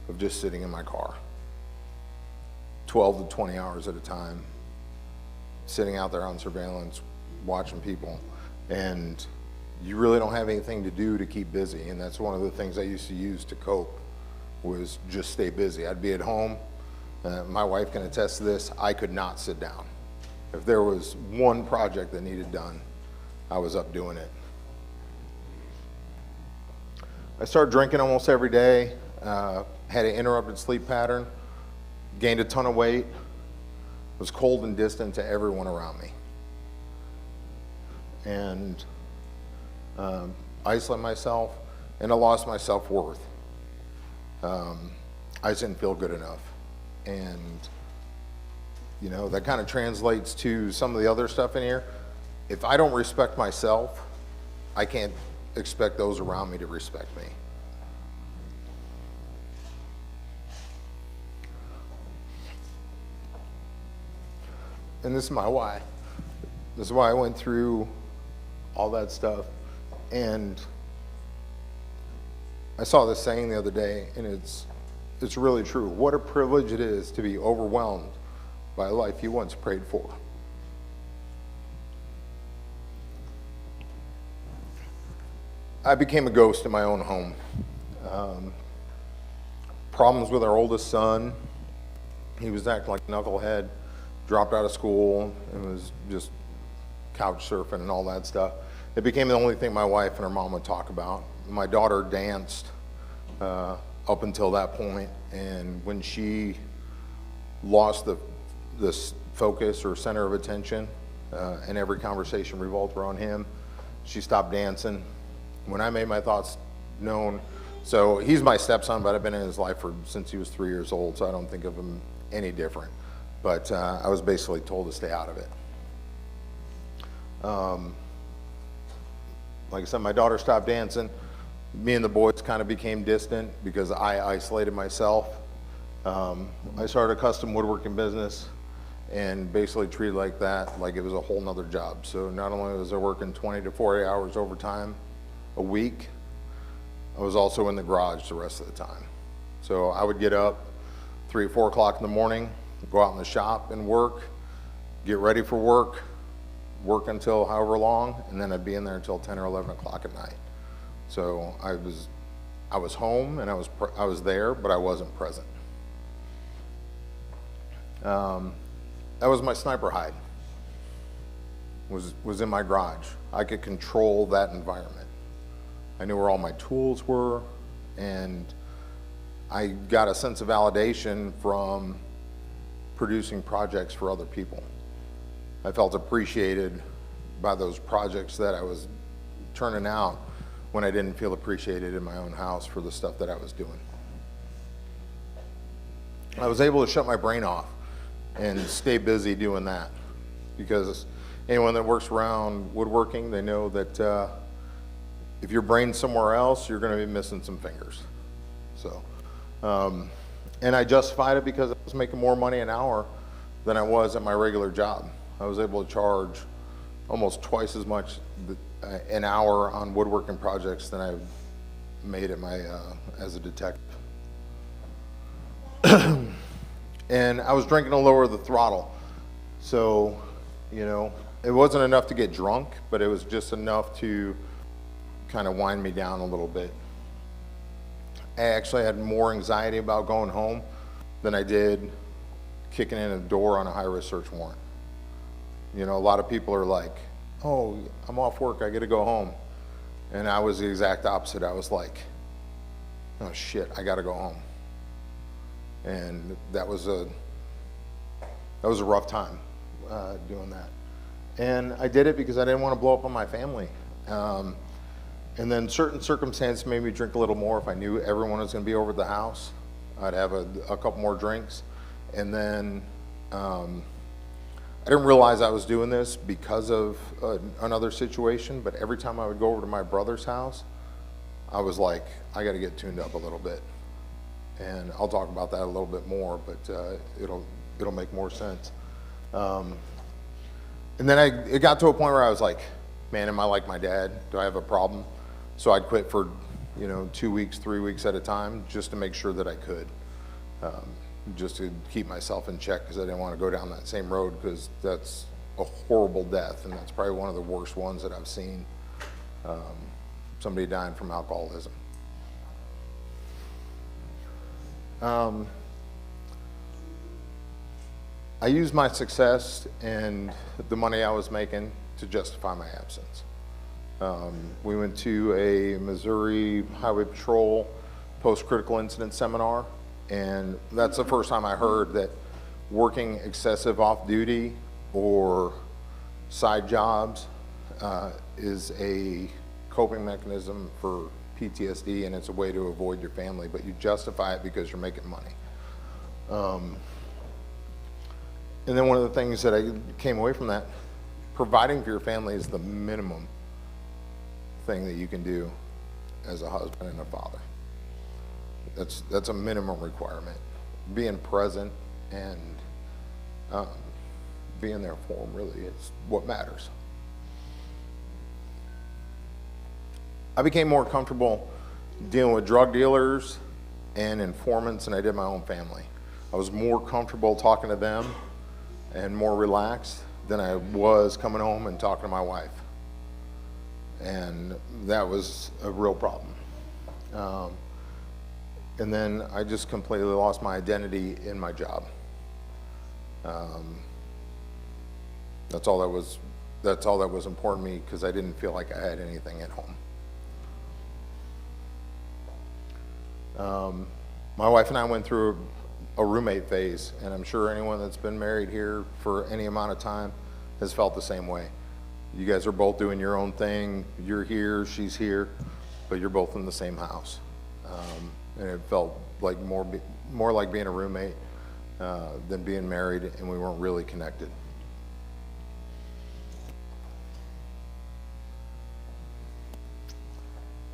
of just sitting in my car. 12 to 20 hours at a time, sitting out there on surveillance, watching people, and you really don't have anything to do to keep busy. And that's one of the things I used to use to cope, was just stay busy. I'd be at home, my wife can attest to this, I could not sit down. If there was one project that needed done, I was up doing it. I started drinking almost every day, had an interrupted sleep pattern, gained a ton of weight, was cold and distant to everyone around me. And isolated myself, and I lost my self-worth. I just didn't feel good enough. And, you know, that kind of translates to some of the other stuff in here. If I don't respect myself, I can't expect those around me to respect me. And this is my why. This is why I went through all that stuff. And I saw this saying the other day, and it's really true. What a privilege it is to be overwhelmed by a life you once prayed for. I became a ghost in my own home. Problems with our oldest son. He was acting like a knucklehead, dropped out of school, and was just couch surfing and all that stuff. It became the only thing my wife and her mom would talk about. My daughter danced up until that point, and when she lost this focus or center of attention, and every conversation revolved around him, she stopped dancing. When I made my thoughts known, so he's my stepson, but I've been in his life since he was 3 years old, so I don't think of him any different. But I was basically told to stay out of it. Like I said, my daughter stopped dancing. Me and the boys kind of became distant because I isolated myself. I started a custom woodworking business and basically treated like that, like it was a whole nother job. So not only was I working 20 to 40 hours overtime a week, I was also in the garage the rest of the time. So I would get up 3 or 4 o'clock in the morning, go out in the shop and work, get ready for work, work until however long, and then I'd be in there until 10 or 11 o'clock at night. So I was home and I was there, but I wasn't present. That was my sniper hide. Was in my garage. I could control that environment. I knew where all my tools were, and I got a sense of validation from producing projects for other people. I felt appreciated by those projects that I was turning out when I didn't feel appreciated in my own house for the stuff that I was doing. I was able to shut my brain off and stay busy doing that, because anyone that works around woodworking, they know that if your brain's somewhere else, you're going to be missing some fingers. So, and I justified it because I was making more money an hour than I was at my regular job. I was able to charge almost twice as much an hour on woodworking projects than I made at my as a detective. And I was drinking to lower the throttle. So, you know, it wasn't enough to get drunk, but it was just enough to kind of wind me down a little bit. I actually had more anxiety about going home than I did kicking in a door on a high-risk search warrant. You know, a lot of people are like, oh, I'm off work, I get to go home. And I was the exact opposite. I was like, oh shit, I got to go home. And that was a rough time doing that. And I did it because I didn't want to blow up on my family. And then certain circumstances made me drink a little more. If I knew everyone was going to be over at the house, I'd have a couple more drinks. And then I didn't realize I was doing this because of another situation, but every time I would go over to my brother's house, I was like, I got to get tuned up a little bit. And I'll talk about that a little bit more, but it'll make more sense. And then it got to a point where I was like, man, am I like my dad? Do I have a problem? So I'd quit for, 2 weeks, 3 weeks at a time, just to make sure that I could, just to keep myself in check, because I didn't want to go down that same road, because that's a horrible death, and that's probably one of the worst ones that I've seen, somebody dying from alcoholism. I used my success and the money I was making to justify my absence. We went to a Missouri Highway Patrol post-critical incident seminar, and that's the first time I heard that working excessive off-duty or side jobs is a coping mechanism for PTSD, and it's a way to avoid your family, but you justify it because you're making money. And then one of the things that I came away from that, providing for your family is the minimum thing that you can do as a husband and a father. That's a minimum requirement. Being present and being there for them really is what matters. I became more comfortable dealing with drug dealers and informants than I did my own family. I was more comfortable talking to them and more relaxed than I was coming home and talking to my wife. And that was a real problem. And then I just completely lost my identity in my job. That's all that was important to me, because I didn't feel like I had anything at home. My wife and I went through a roommate phase, and I'm sure anyone that's been married here for any amount of time has felt the same way. You guys are both doing your own thing. You're here, she's here, but you're both in the same house. And it felt like more like being a roommate than being married, and we weren't really connected.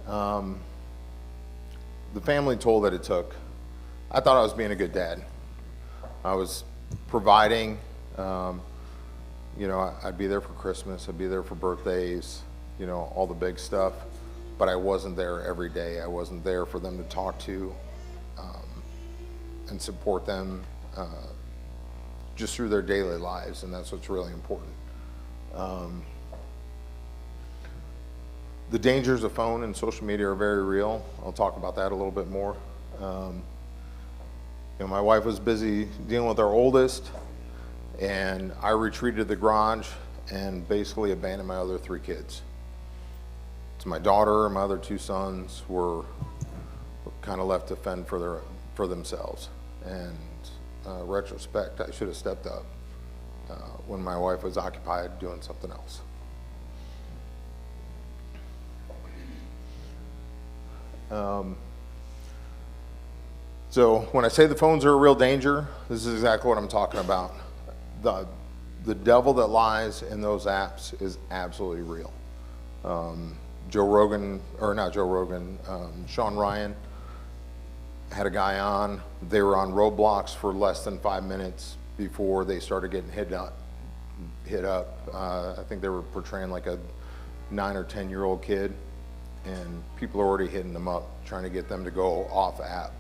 The family toll that it took, I thought I was being a good dad. I was providing, I'd be there for Christmas, I'd be there for birthdays, all the big stuff, but I wasn't there every day. I wasn't there for them to talk to and support them just through their daily lives, and that's what's really important. The dangers of phone and social media are very real. I'll talk about that a little bit more. My wife was busy dealing with our oldest, and I retreated to the garage and basically abandoned my other 3 kids. So my daughter and my other 2 sons were kind of left to fend for themselves. And retrospect, I should have stepped up when my wife was occupied doing something else. So when I say the phones are a real danger, this is exactly what I'm talking about. The devil that lies in those apps is absolutely real. Sean Ryan had a guy on. They were on Roblox for less than 5 minutes before they started getting hit up. I think they were portraying like a 9 or 10-year-old kid, and people are already hitting them up, trying to get them to go off app.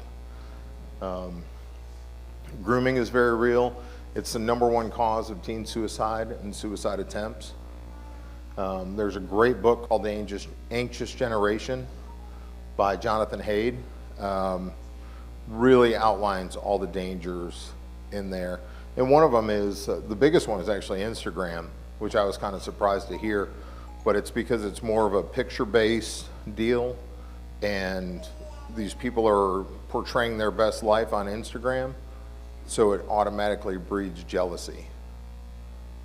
Grooming is very real. It's the #1 cause of teen suicide and suicide attempts. There's a great book called The Anxious Generation by Jonathan Haidt. Really outlines all the dangers in there. And one of them is, the biggest one is actually Instagram, which I was kind of surprised to hear, but it's because it's more of a picture-based deal, and these people are portraying their best life on Instagram, so it automatically breeds jealousy.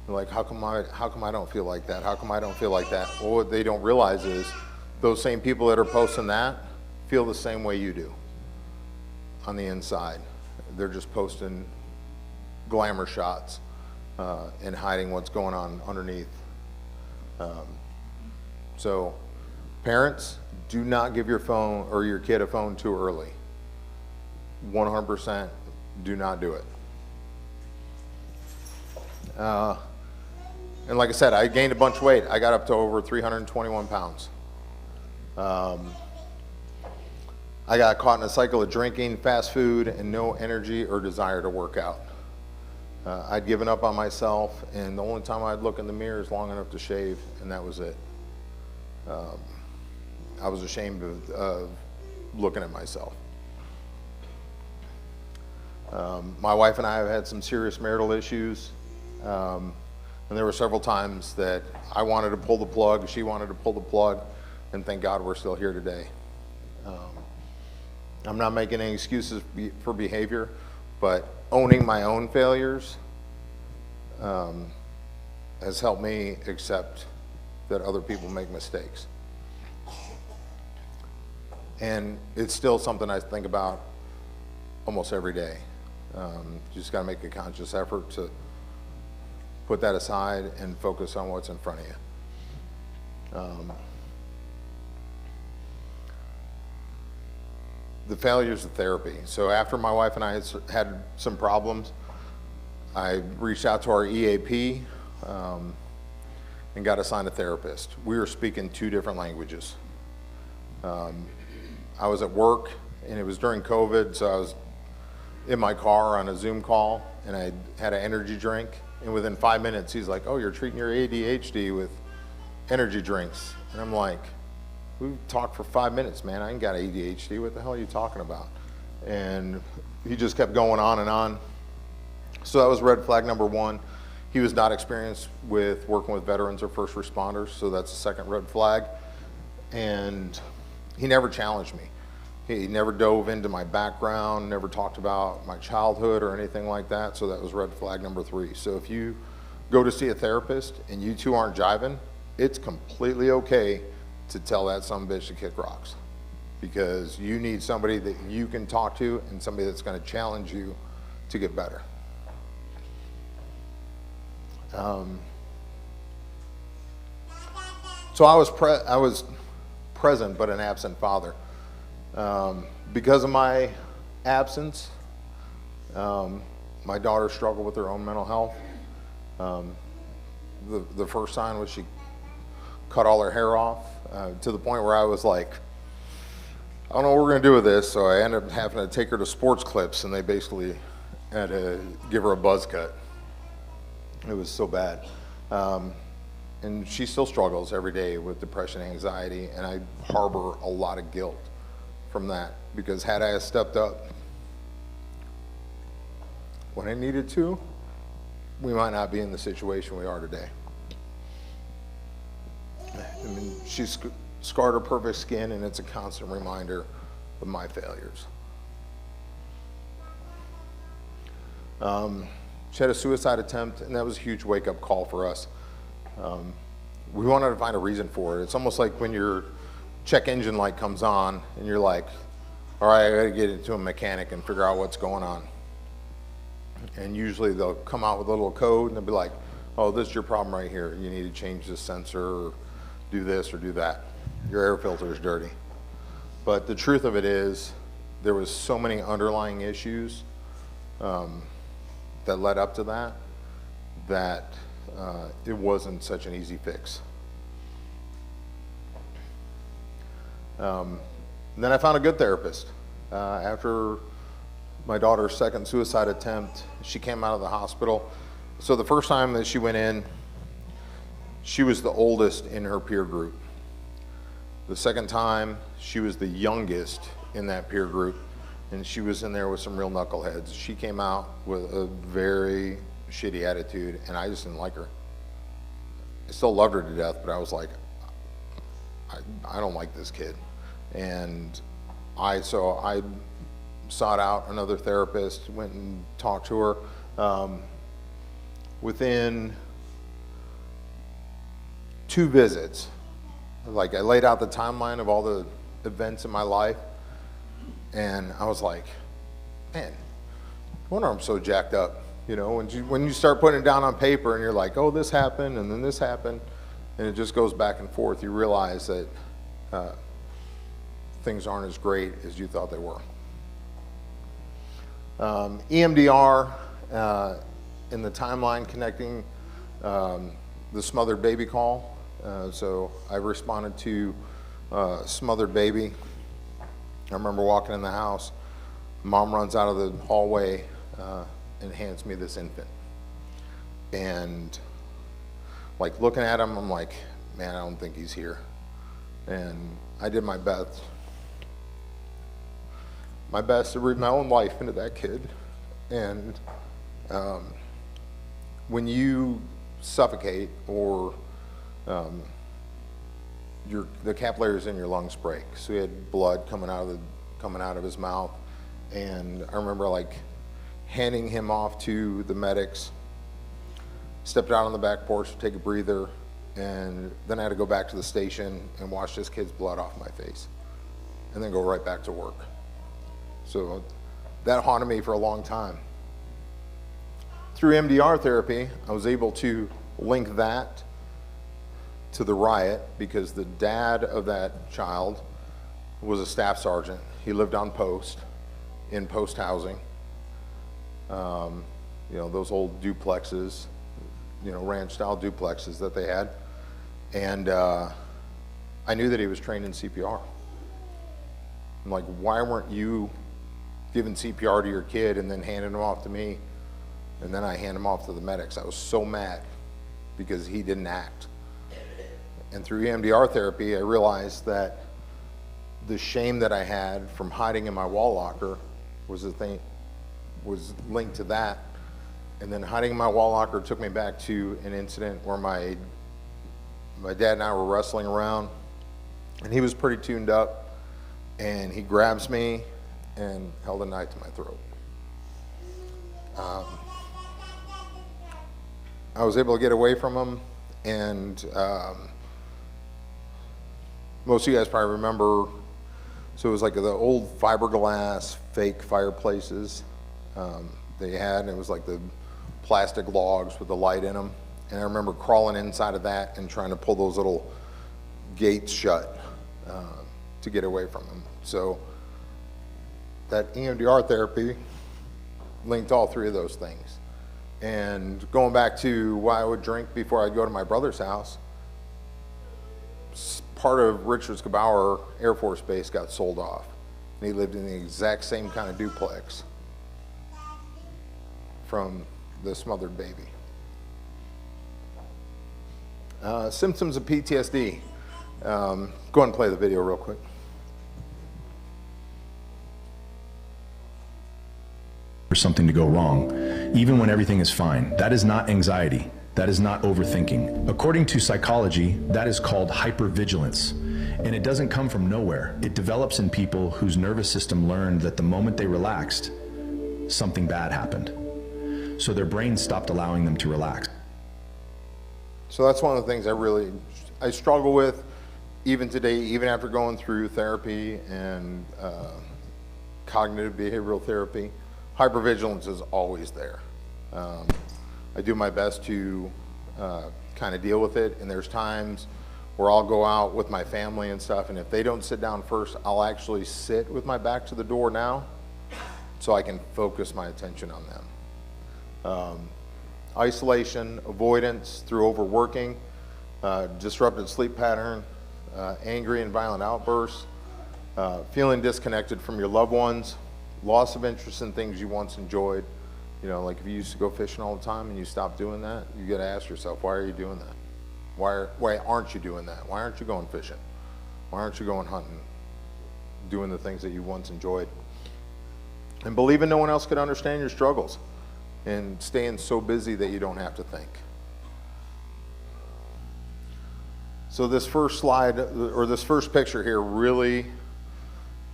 Like, how come I don't feel like that? How come I don't feel like that? Well, what they don't realize is those same people that are posting that feel the same way you do on the inside. They're just posting glamour shots and hiding what's going on underneath. So parents, do not give your phone or your kid a phone too early. 100% do not do it. And like I said, I gained a bunch of weight. I got up to over 321 pounds. I got caught in a cycle of drinking, fast food, and no energy or desire to work out. I'd given up on myself, and the only time I'd look in the mirror is long enough to shave, and that was it. I was ashamed of looking at myself. My wife and I have had some serious marital issues, and there were several times that I wanted to pull the plug, she wanted to pull the plug, and thank God we're still here today. I'm not making any excuses for behavior, but owning my own failures has helped me accept that other people make mistakes. And it's still something I think about almost every day. You just gotta make a conscious effort to put that aside and focus on what's in front of you. The failures of therapy. So after my wife and I had some problems, I reached out to our EAP and got assigned a therapist. We were speaking 2 different languages. I was at work, and it was during COVID, so I was in my car on a Zoom call, and I had an energy drink, and within 5 minutes, he's like, "Oh, you're treating your ADHD with energy drinks." And I'm like, "We talked for 5 minutes, man. I ain't got ADHD. What the hell are you talking about?" And he just kept going on and on. So that was red flag #1. He was not experienced with working with veterans or first responders, so that's the second red flag. And he never challenged me. He never dove into my background, never talked about my childhood or anything like that, so that was red flag #3. So if you go to see a therapist and you 2 aren't jiving, it's completely okay to tell that sumbitch to kick rocks, because you need somebody that you can talk to and somebody that's going to challenge you to get better. So I was present but an absent father. Because of my absence, my daughter struggled with her own mental health. The first sign was she cut all her hair off, to the point where I was like, I don't know what we're gonna do with this, so I ended up having to take her to Sports Clips, and they basically had to give her a buzz cut. It was so bad. And she still struggles every day with depression, anxiety, and I harbor a lot of guilt from that, because had I stepped up when I needed to, we might not be in the situation we are today. I mean, she's scarred her perfect skin, and it's a constant reminder of my failures. She had a suicide attempt, and that was a huge wake-up call for us. We wanted to find a reason for it. It's almost like when your check engine light comes on, and you're like, all right, I gotta get into a mechanic and figure out what's going on. And usually they'll come out with a little code, and they'll be like, oh, this is your problem right here. You need to change this sensor, or do this or do that. Your air filter is dirty. But the truth of it is, there was so many underlying issues that led up to that it wasn't such an easy fix. Then I found a good therapist. After my daughter's second suicide attempt, she came out of the hospital. So the first time that she went in, she was the oldest in her peer group. The second time, she was the youngest in that peer group, and she was in there with some real knuckleheads. She came out with a very shitty attitude, and I just didn't like her. I still loved her to death, but I was like, I don't like this kid. And I sought out another therapist, went and talked to her. Within 2 visits, like I laid out the timeline of all the events in my life, and I was like, man, no wonder I'm so jacked up. You know, when you start putting it down on paper and you're like, oh, this happened and then this happened, and it just goes back and forth, you realize that things aren't as great as you thought they were. EMDR in the timeline connecting the smothered baby call. So I responded to smothered baby. I remember walking in the house, mom runs out of the hallway and hands me this infant. And like looking at him, I'm like, man, I don't think he's here. And I did my best to breathe my own life into that kid. And when you suffocate or the capillaries in your lungs break, so he had blood coming out of his mouth, and I remember like handing him off to the medics, stepped out on the back porch to take a breather, and then I had to go back to the station and wash this kid's blood off my face, and then go right back to work. So that haunted me for a long time. Through MDR therapy, I was able to link that to the riot, because the dad of that child was a staff sergeant. He lived on post, in post housing. You know, those old duplexes, you know, ranch style duplexes that they had. And I knew that he was trained in CPR. I'm like, why weren't you giving CPR to your kid and then handing him off to me? And then I hand him off to the medics. I was so mad because he didn't act. And through EMDR therapy, I realized that the shame that I had from hiding in my wall locker was linked to that. And then hiding in my wall locker took me back to an incident where my dad and I were wrestling around, and he was pretty tuned up, and he grabs me and held a knife to my throat. I was able to get away from him, and most of you guys probably remember, so it was like the old fiberglass fake fireplaces they had, and it was like the plastic logs with the light in them. And I remember crawling inside of that and trying to pull those little gates shut to get away from them. So that EMDR therapy linked all three of those things. And going back to why I would drink before I'd go to my brother's house, part of Richard Skabauer Air Force Base got sold off. And he lived in the exact same kind of duplex from the smothered baby. Symptoms of PTSD. Go ahead and play the video real quick. For something to go wrong, even when everything is fine. That is not anxiety. That is not overthinking. According to psychology, that is called hypervigilance. And it doesn't come from nowhere. It develops in people whose nervous system learned that the moment they relaxed, something bad happened. So their brain stopped allowing them to relax. So that's one of the things I struggle with even today, even after going through therapy and cognitive behavioral therapy. Hypervigilance is always there. I do my best to kind of deal with it, and there's times where I'll go out with my family and stuff, and if they don't sit down first, I'll actually sit with my back to the door now so I can focus my attention on them. Isolation, avoidance through overworking, disrupted sleep pattern, angry and violent outbursts, feeling disconnected from your loved ones, loss of interest in things you once enjoyed. You know, like if you used to go fishing all the time and you stop doing that, you got to ask yourself, why are you doing that? Why aren't you doing that? Why aren't you going fishing? Why aren't you going hunting, doing the things that you once enjoyed? And believing no one else could understand your struggles and staying so busy that you don't have to think. So this first slide, or this first picture here, really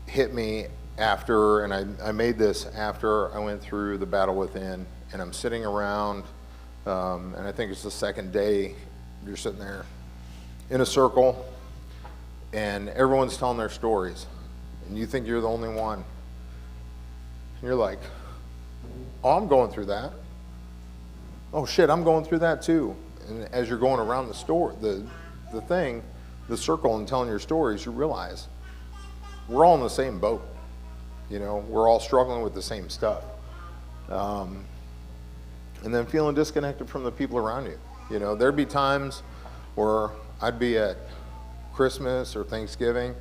hit me after, and I made this after I went through the battle within, and I'm sitting around, and I think it's the second day, you're sitting there in a circle, and everyone's telling their stories, and you think you're the only one. And you're like, oh, I'm going through that. Oh shit, I'm going through that too. And as you're going around the store, the circle, and telling your stories, you realize we're all in the same boat. You know, we're all struggling with the same stuff. And then feeling disconnected from the people around you. You know, there'd be times where I'd be at Christmas or Thanksgiving,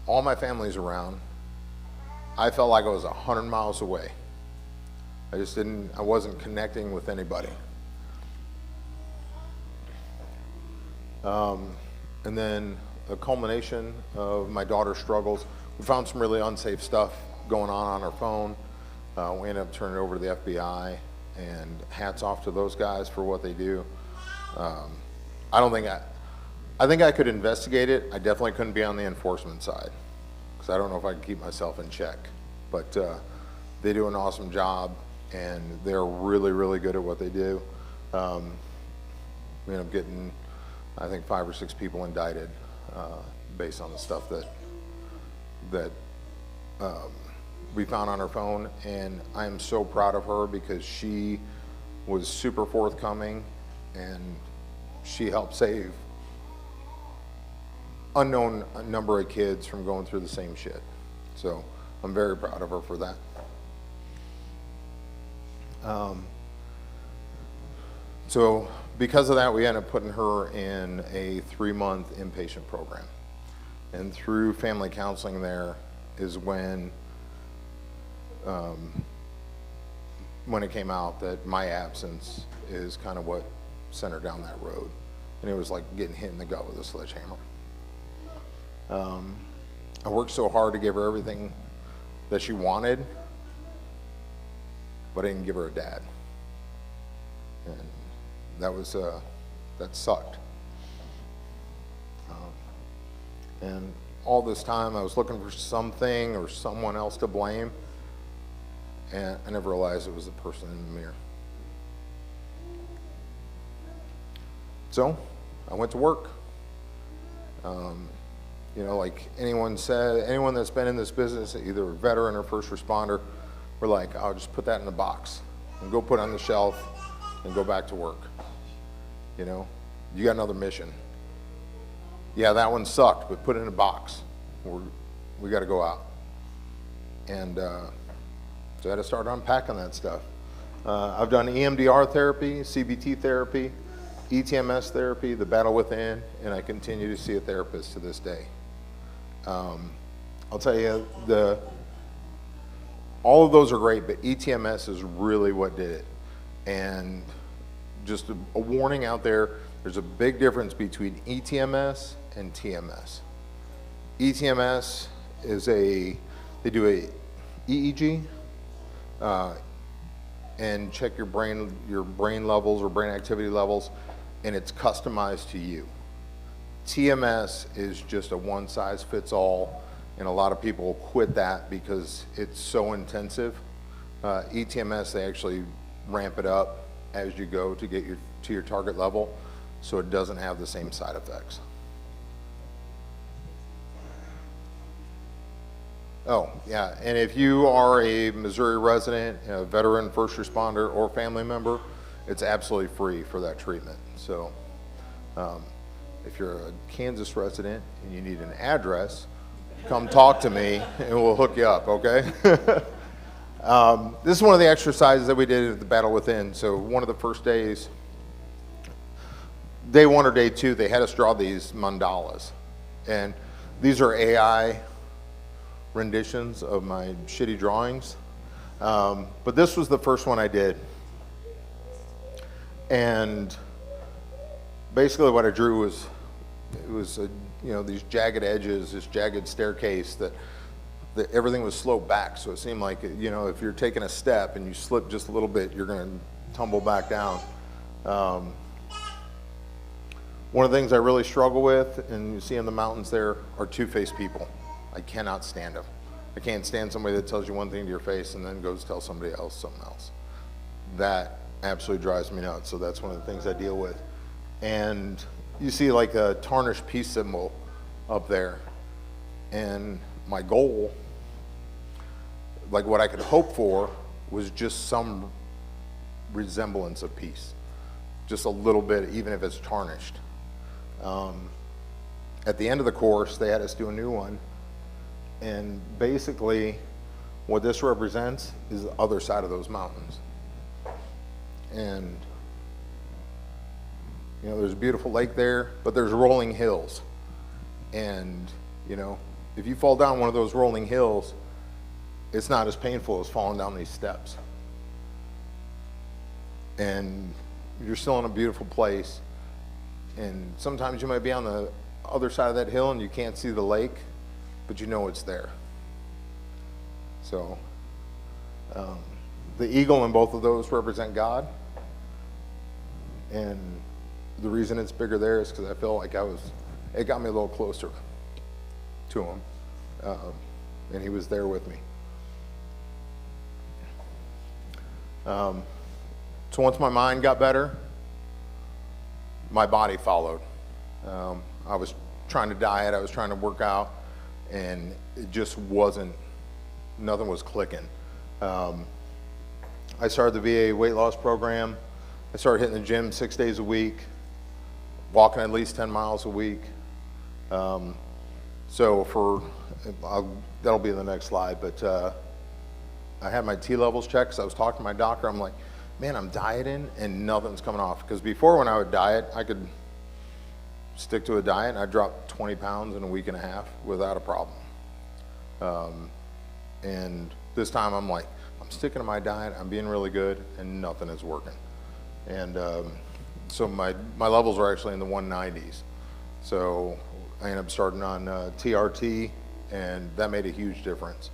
all my family's around. I felt like I was 100 miles away. I wasn't connecting with anybody. And then a culmination of my daughter's struggles. We found some really unsafe stuff going on her phone. We ended up turning it over to the FBI, and hats off to those guys for what they do. I think I could investigate it. I definitely couldn't be on the enforcement side, because I don't know if I can keep myself in check. But they do an awesome job, and they're really, really good at what they do. We end up getting, I think, 5 or 6 people indicted based on the stuff that we found on her phone. And I'm so proud of her because she was super forthcoming, and she helped save unknown number of kids from going through the same shit. So I'm very proud of her for that. So because of that, we ended up putting her in a 3-month inpatient program. And through family counseling there is when it came out that my absence is kind of what sent her down that road. And it was like getting hit in the gut with a sledgehammer. I worked so hard to give her everything that she wanted, but I didn't give her a dad. And that sucked. And all this time I was looking for something or someone else to blame, and I never realized it was the person in the mirror. So I went to work. You know, like anyone that's been in this business, either a veteran or first responder, we're like, I'll just put that in a box and go put it on the shelf and go back to work. You know, you got another mission. yeah, that one sucked, but put it in a box. We got to go out. And so I had to start unpacking that stuff. I've done EMDR therapy, CBT therapy, ETMS therapy, the battle within, and I continue to see a therapist to this day. I'll tell you, all of those are great, but ETMS is really what did it. And just a warning out there, there's a big difference between ETMS and TMS. ETMS is they do a EEG and check your brain levels or brain activity levels, and it's customized to you. TMS is just a one size fits all, and a lot of people quit that because it's so intensive. ETMS, they actually ramp it up as you go to get to your target level, so it doesn't have the same side effects. Oh, yeah, and if you are a Missouri resident, a veteran, first responder, or family member, it's absolutely free for that treatment. So if you're a Kansas resident and you need an address, come talk to me and we'll hook you up, okay? This is one of the exercises that we did at the Battle Within. So one of the first days, day 1 or day 2, they had us draw these mandalas. And these are AI renditions of my shitty drawings. But this was the first one I did. And basically what I drew was, it was these jagged edges, this jagged staircase that everything was sloped back. So it seemed like, if you're taking a step and you slip just a little bit, you're going to tumble back down. One of the things I really struggle with, and you see in the mountains there, are two-faced people. I cannot stand them. I can't stand somebody that tells you one thing to your face and then goes tell somebody else something else. That absolutely drives me nuts. So that's one of the things I deal with. And you see like a tarnished peace symbol up there. And my goal, like what I could hope for, was just some resemblance of peace. Just a little bit, even if it's tarnished. At the end of the course, they had us do a new one. And basically, what this represents is the other side of those mountains. And, there's a beautiful lake there, but there's rolling hills. And, if you fall down one of those rolling hills, it's not as painful as falling down these steps. And you're still in a beautiful place. And sometimes you might be on the other side of that hill and you can't see the lake, but you know it's there. So the eagle in both of those represent God. And the reason it's bigger there is because I feel like it got me a little closer to him. And he was there with me. So once my mind got better, my body followed. I was trying to diet, I was trying to work out, and it just nothing was clicking. I started the VA weight loss program. I started hitting the gym 6 days a week, walking at least 10 miles a week. That'll be the next slide, but I had my T levels checked, so I was talking to my doctor. I'm like, man, I'm dieting and nothing's coming off. Because before, when I would diet, I could stick to a diet and I'd drop 20 pounds in a week and a half without a problem. And this time I'm like, I'm sticking to my diet, I'm being really good, and nothing is working. And so my levels are actually in the 190s. So I ended up starting on TRT, and that made a huge difference.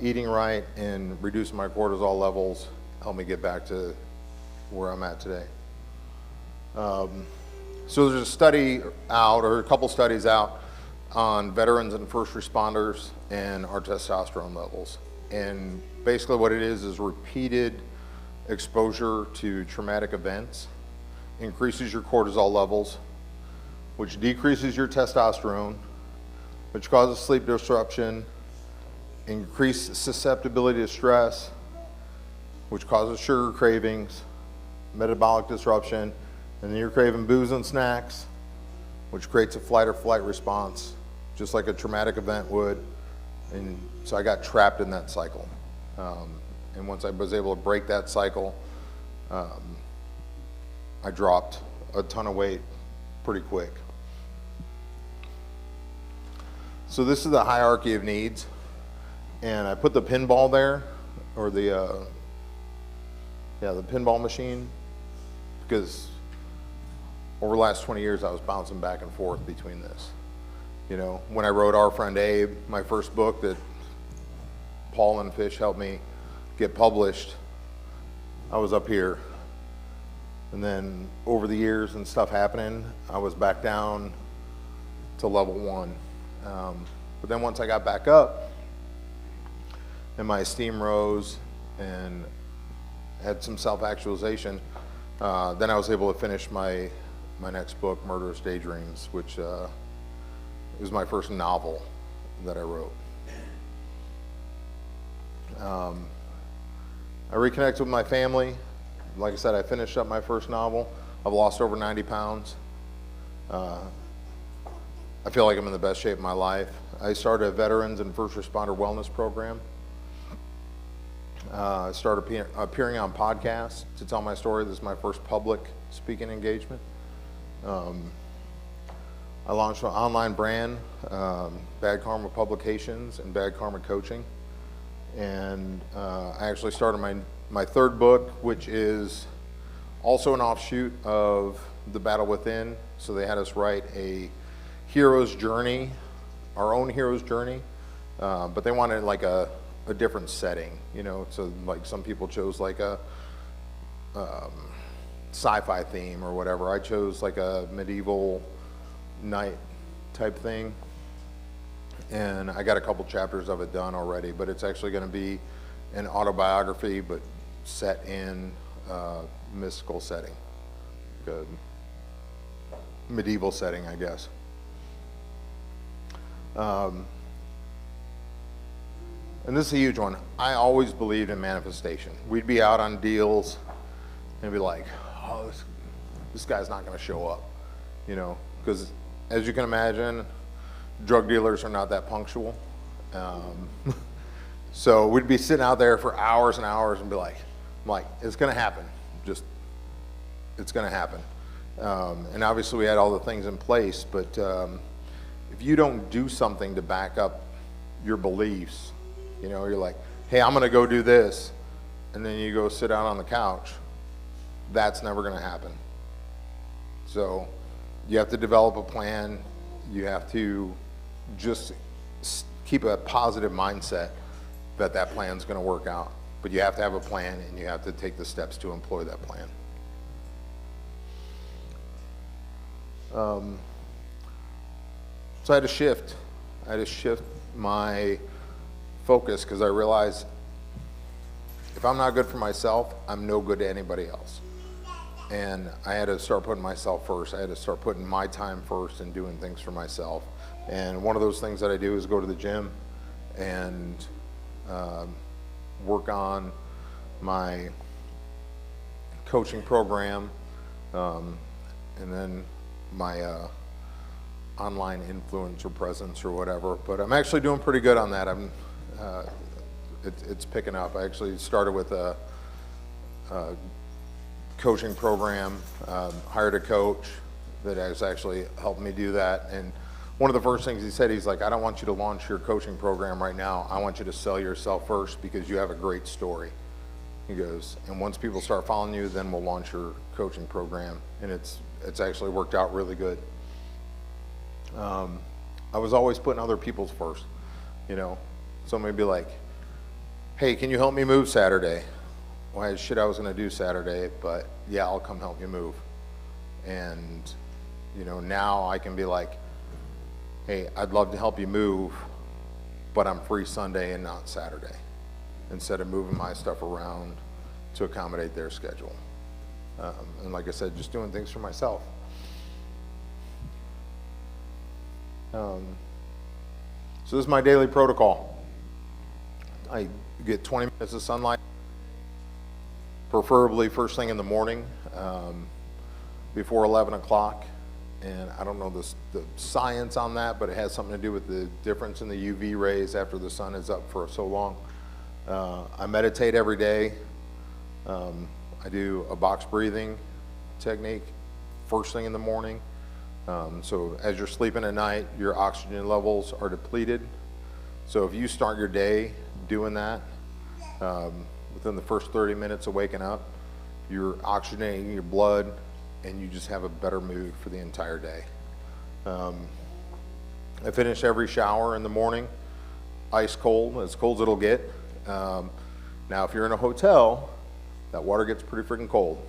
Eating right and reducing my cortisol levels helped me get back to where I'm at today. So there's a study out, or a couple studies out, on veterans and first responders and our testosterone levels. And basically what it is repeated exposure to traumatic events increases your cortisol levels, which decreases your testosterone, which causes sleep disruption, increased susceptibility to stress, which causes sugar cravings, metabolic disruption, and then you're craving booze and snacks, which creates a flight or flight response, just like a traumatic event would. And so I got trapped in that cycle. And once I was able to break that cycle, I dropped a ton of weight pretty quick. So this is the hierarchy of needs. And I put the pinball there, or the pinball machine, because over the last 20 years I was bouncing back and forth between this. You know, when I wrote Our Friend Abe, my first book that Paul and F.I.S.H helped me get published, I was up here. And then over the years and stuff happening, I was back down to level 1. But then once I got back up and my esteem rose and had some self-actualization, then I was able to finish my next book, Murderous Daydreams, which was my first novel that I wrote. I reconnected with my family. Like I said, I finished up my first novel. I've lost over 90 pounds. I feel like I'm in the best shape of my life. I started a veterans and first responder wellness program. I started appearing on podcasts to tell my story. This is my first public speaking engagement. I launched an online brand, Bad Karma Publications and Bad Karma Coaching. And I actually started my third book, which is also an offshoot of The Battle Within. So they had us write a hero's journey, our own hero's journey, but they wanted like a different setting, you know. So like some people chose like a sci-fi theme or whatever. I chose like a medieval knight type thing, and I got a couple chapters of it done already, but it's actually going to be an autobiography but set in a mystical setting, good medieval setting, I guess. And this is a huge one. I always believed in manifestation. We'd be out on deals and be like, oh, this guy's not going to show up, you know, because as you can imagine, drug dealers are not that punctual. So we'd be sitting out there for hours and hours and be like, it's going to happen. It's going to happen. And obviously we had all the things in place, but if you don't do something to back up your beliefs, you know, you're like, hey, I'm going to go do this, and then you go sit down on the couch, that's never going to happen. So you have to develop a plan. You have to just keep a positive mindset that plan's going to work out. But you have to have a plan, and you have to take the steps to employ that plan. So I had to shift. My focus, because I realized if I'm not good for myself, I'm no good to anybody else. And I had to start putting myself first. I had to start putting my time first and doing things for myself. And one of those things that I do is go to the gym and work on my coaching program, and then my online influencer presence or whatever. But I'm actually doing pretty good on that. It's picking up. I actually started with a coaching program, hired a coach that has actually helped me do that. And one of the first things he said, he's like, I don't want you to launch your coaching program right now. I want you to sell yourself first because you have a great story. He goes, and once people start following you, then we'll launch your coaching program. And it's actually worked out really good. I was always putting other people's first, you know. Somebody would be like, hey, can you help me move Saturday? Well, I had shit I was going to do Saturday, but yeah, I'll come help you move. And, you know, now I can be like, hey, I'd love to help you move, but I'm free Sunday and not Saturday, instead of moving my stuff around to accommodate their schedule. And like I said, just doing things for myself. So this is my daily protocol. I get 20 minutes of sunlight, preferably first thing in the morning, before 11 o'clock. and I don't know the science on that, but it has something to do with the difference in the UV rays after the sun is up for so long. I meditate every day. I do a box breathing technique first thing in the morning. So as you're sleeping at night, your oxygen levels are depleted. So if you start your day doing that, within the first 30 minutes of waking up, you're oxygenating your blood, and you just have a better mood for the entire day. I finish every shower in the morning, ice cold, as cold as it'll get. Now, if you're in a hotel, that water gets pretty freaking cold.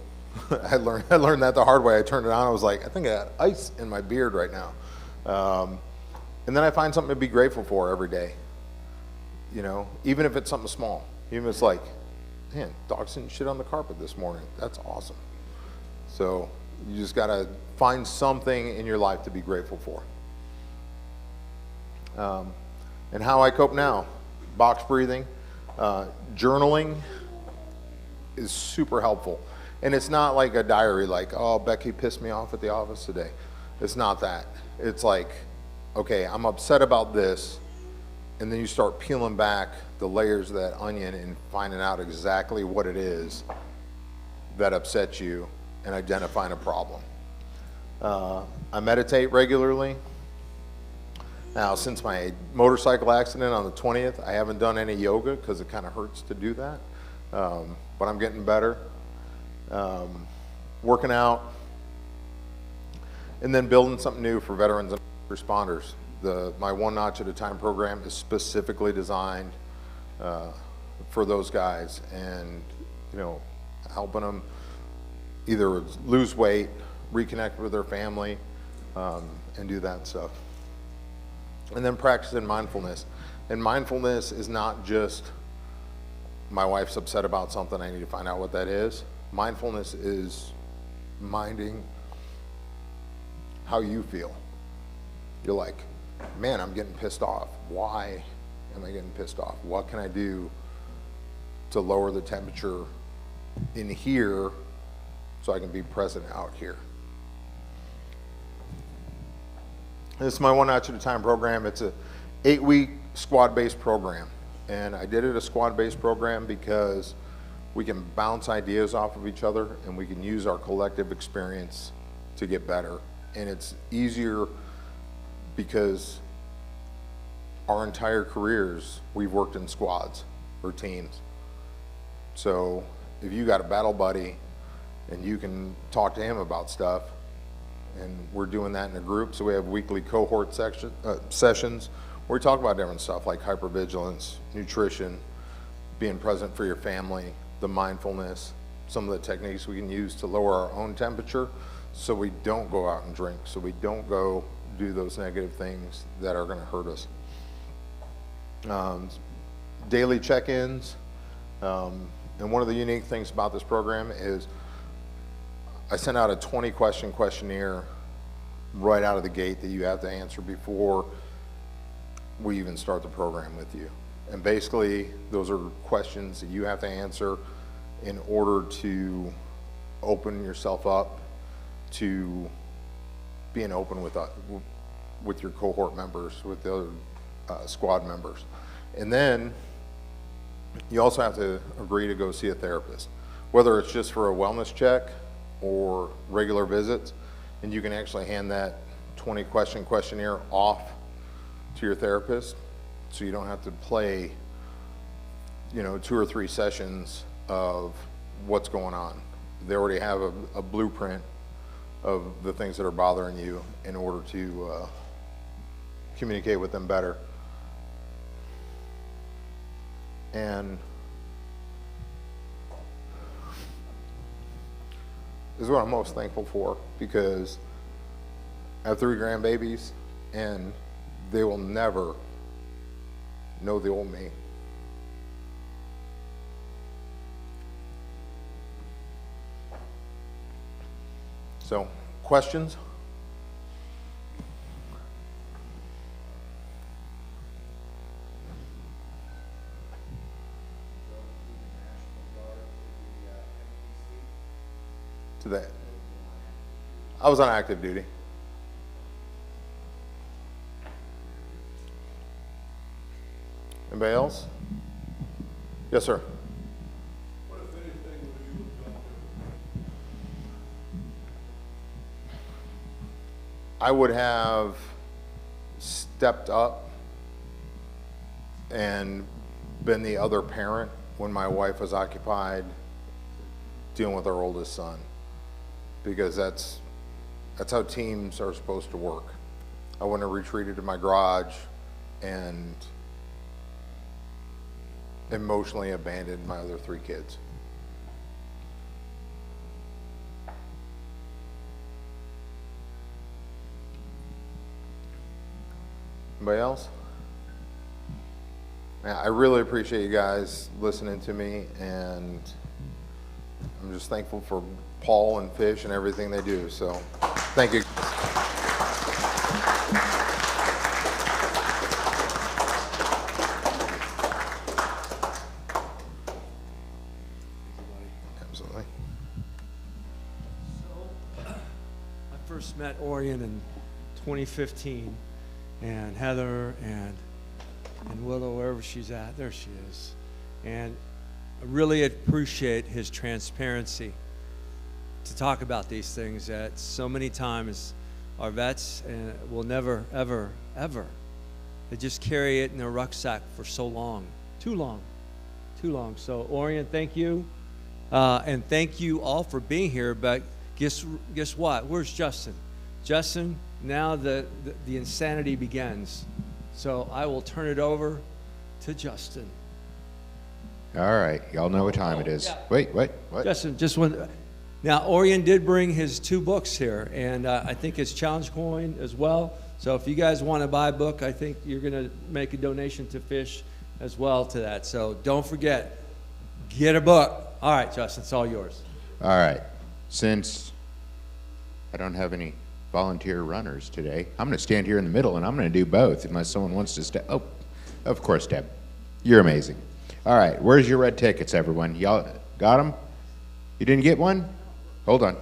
I learned that the hard way. I turned it on, I was like, I think I got ice in my beard right now. And then I find something to be grateful for every day. You know, even if it's something small. Even if it's like, man, dog's sitting shit on the carpet this morning. That's awesome. So you just gotta find something in your life to be grateful for. And how I cope now, box breathing, journaling is super helpful. And it's not like a diary, like, oh, Becky pissed me off at the office today. It's not that. It's like, okay, I'm upset about this, and then you start peeling back the layers of that onion and finding out exactly what it is that upsets you and identifying a problem. I meditate regularly. Now, since my motorcycle accident on the 20th, I haven't done any yoga because it kind of hurts to do that, but I'm getting better. Working out, and then building something new for veterans and responders. My One Notch at a Time program is specifically designed for those guys, and you know, helping them either lose weight, reconnect with their family, and do that stuff. And then practicing mindfulness. And mindfulness is not just my wife's upset about something, I need to find out what that is. Mindfulness is minding how you feel. You're like, man, I'm getting pissed off. Why am I getting pissed off? What can I do to lower the temperature in here so I can be present out here? This is my One Notch at a Time program. It's a 8-week squad-based program. And I did it a squad-based program because we can bounce ideas off of each other, and we can use our collective experience to get better. And it's easier because our entire careers, we've worked in squads or teams. So if you got a battle buddy and you can talk to him about stuff, and we're doing that in a group, so we have weekly cohort sessions where we talk about different stuff like hypervigilance, nutrition, being present for your family, the mindfulness, some of the techniques we can use to lower our own temperature so we don't go out and drink, so we don't go do those negative things that are going to hurt us. Daily check-ins, and one of the unique things about this program is I sent out a 20-question questionnaire right out of the gate that you have to answer before we even start the program with you. And basically, those are questions that you have to answer in order to open yourself up to being open with your cohort members, with the other squad members. And then you also have to agree to go see a therapist, whether it's just for a wellness check or regular visits, and you can actually hand that 20-question questionnaire off to your therapist, so you don't have to play, 2 or 3 sessions of what's going on. They already have a blueprint of the things that are bothering you in order to communicate with them better. And this is what I'm most thankful for, because I have 3 grandbabies, and they will never know the old me. So, questions? To that. I was on active duty. Anybody else? Yes, sir. What, if anything, would you have done differently? I would have stepped up and been the other parent when my wife was occupied dealing with our oldest son, because that's how teams are supposed to work. I wouldn't have retreated to my garage and emotionally abandoned my other 3 kids. Anybody else? Yeah, I really appreciate you guys listening to me, and I'm just thankful for Paul and Fish and everything they do. So, thank you. Absolutely. I first met Orion in 2015, and Heather and Willow, wherever she's at, there she is. And I really appreciate his transparency to talk about these things that so many times our vets will never, ever, ever. They just carry it in their rucksack for so long, too long. So Orion, thank you. And thank you all for being here, but guess what? Where's Justin? Justin, now the insanity begins. So I will turn it over to Justin. All right, y'all know what time it is. Yeah. Wait, what? Justin, just one. Now, Orion did bring his 2 books here, and I think it's Challenge Coin as well. So if you guys want to buy a book, I think you're going to make a donation to Fish as well to that. So don't forget, get a book. All right, Justin, it's all yours. All right, since I don't have any volunteer runners today, I'm going to stand here in the middle, and I'm going to do both unless someone wants to step. Oh, of course, Deb. You're amazing. All right, where's your red tickets, everyone? Y'all got them? You didn't get one? Hold on.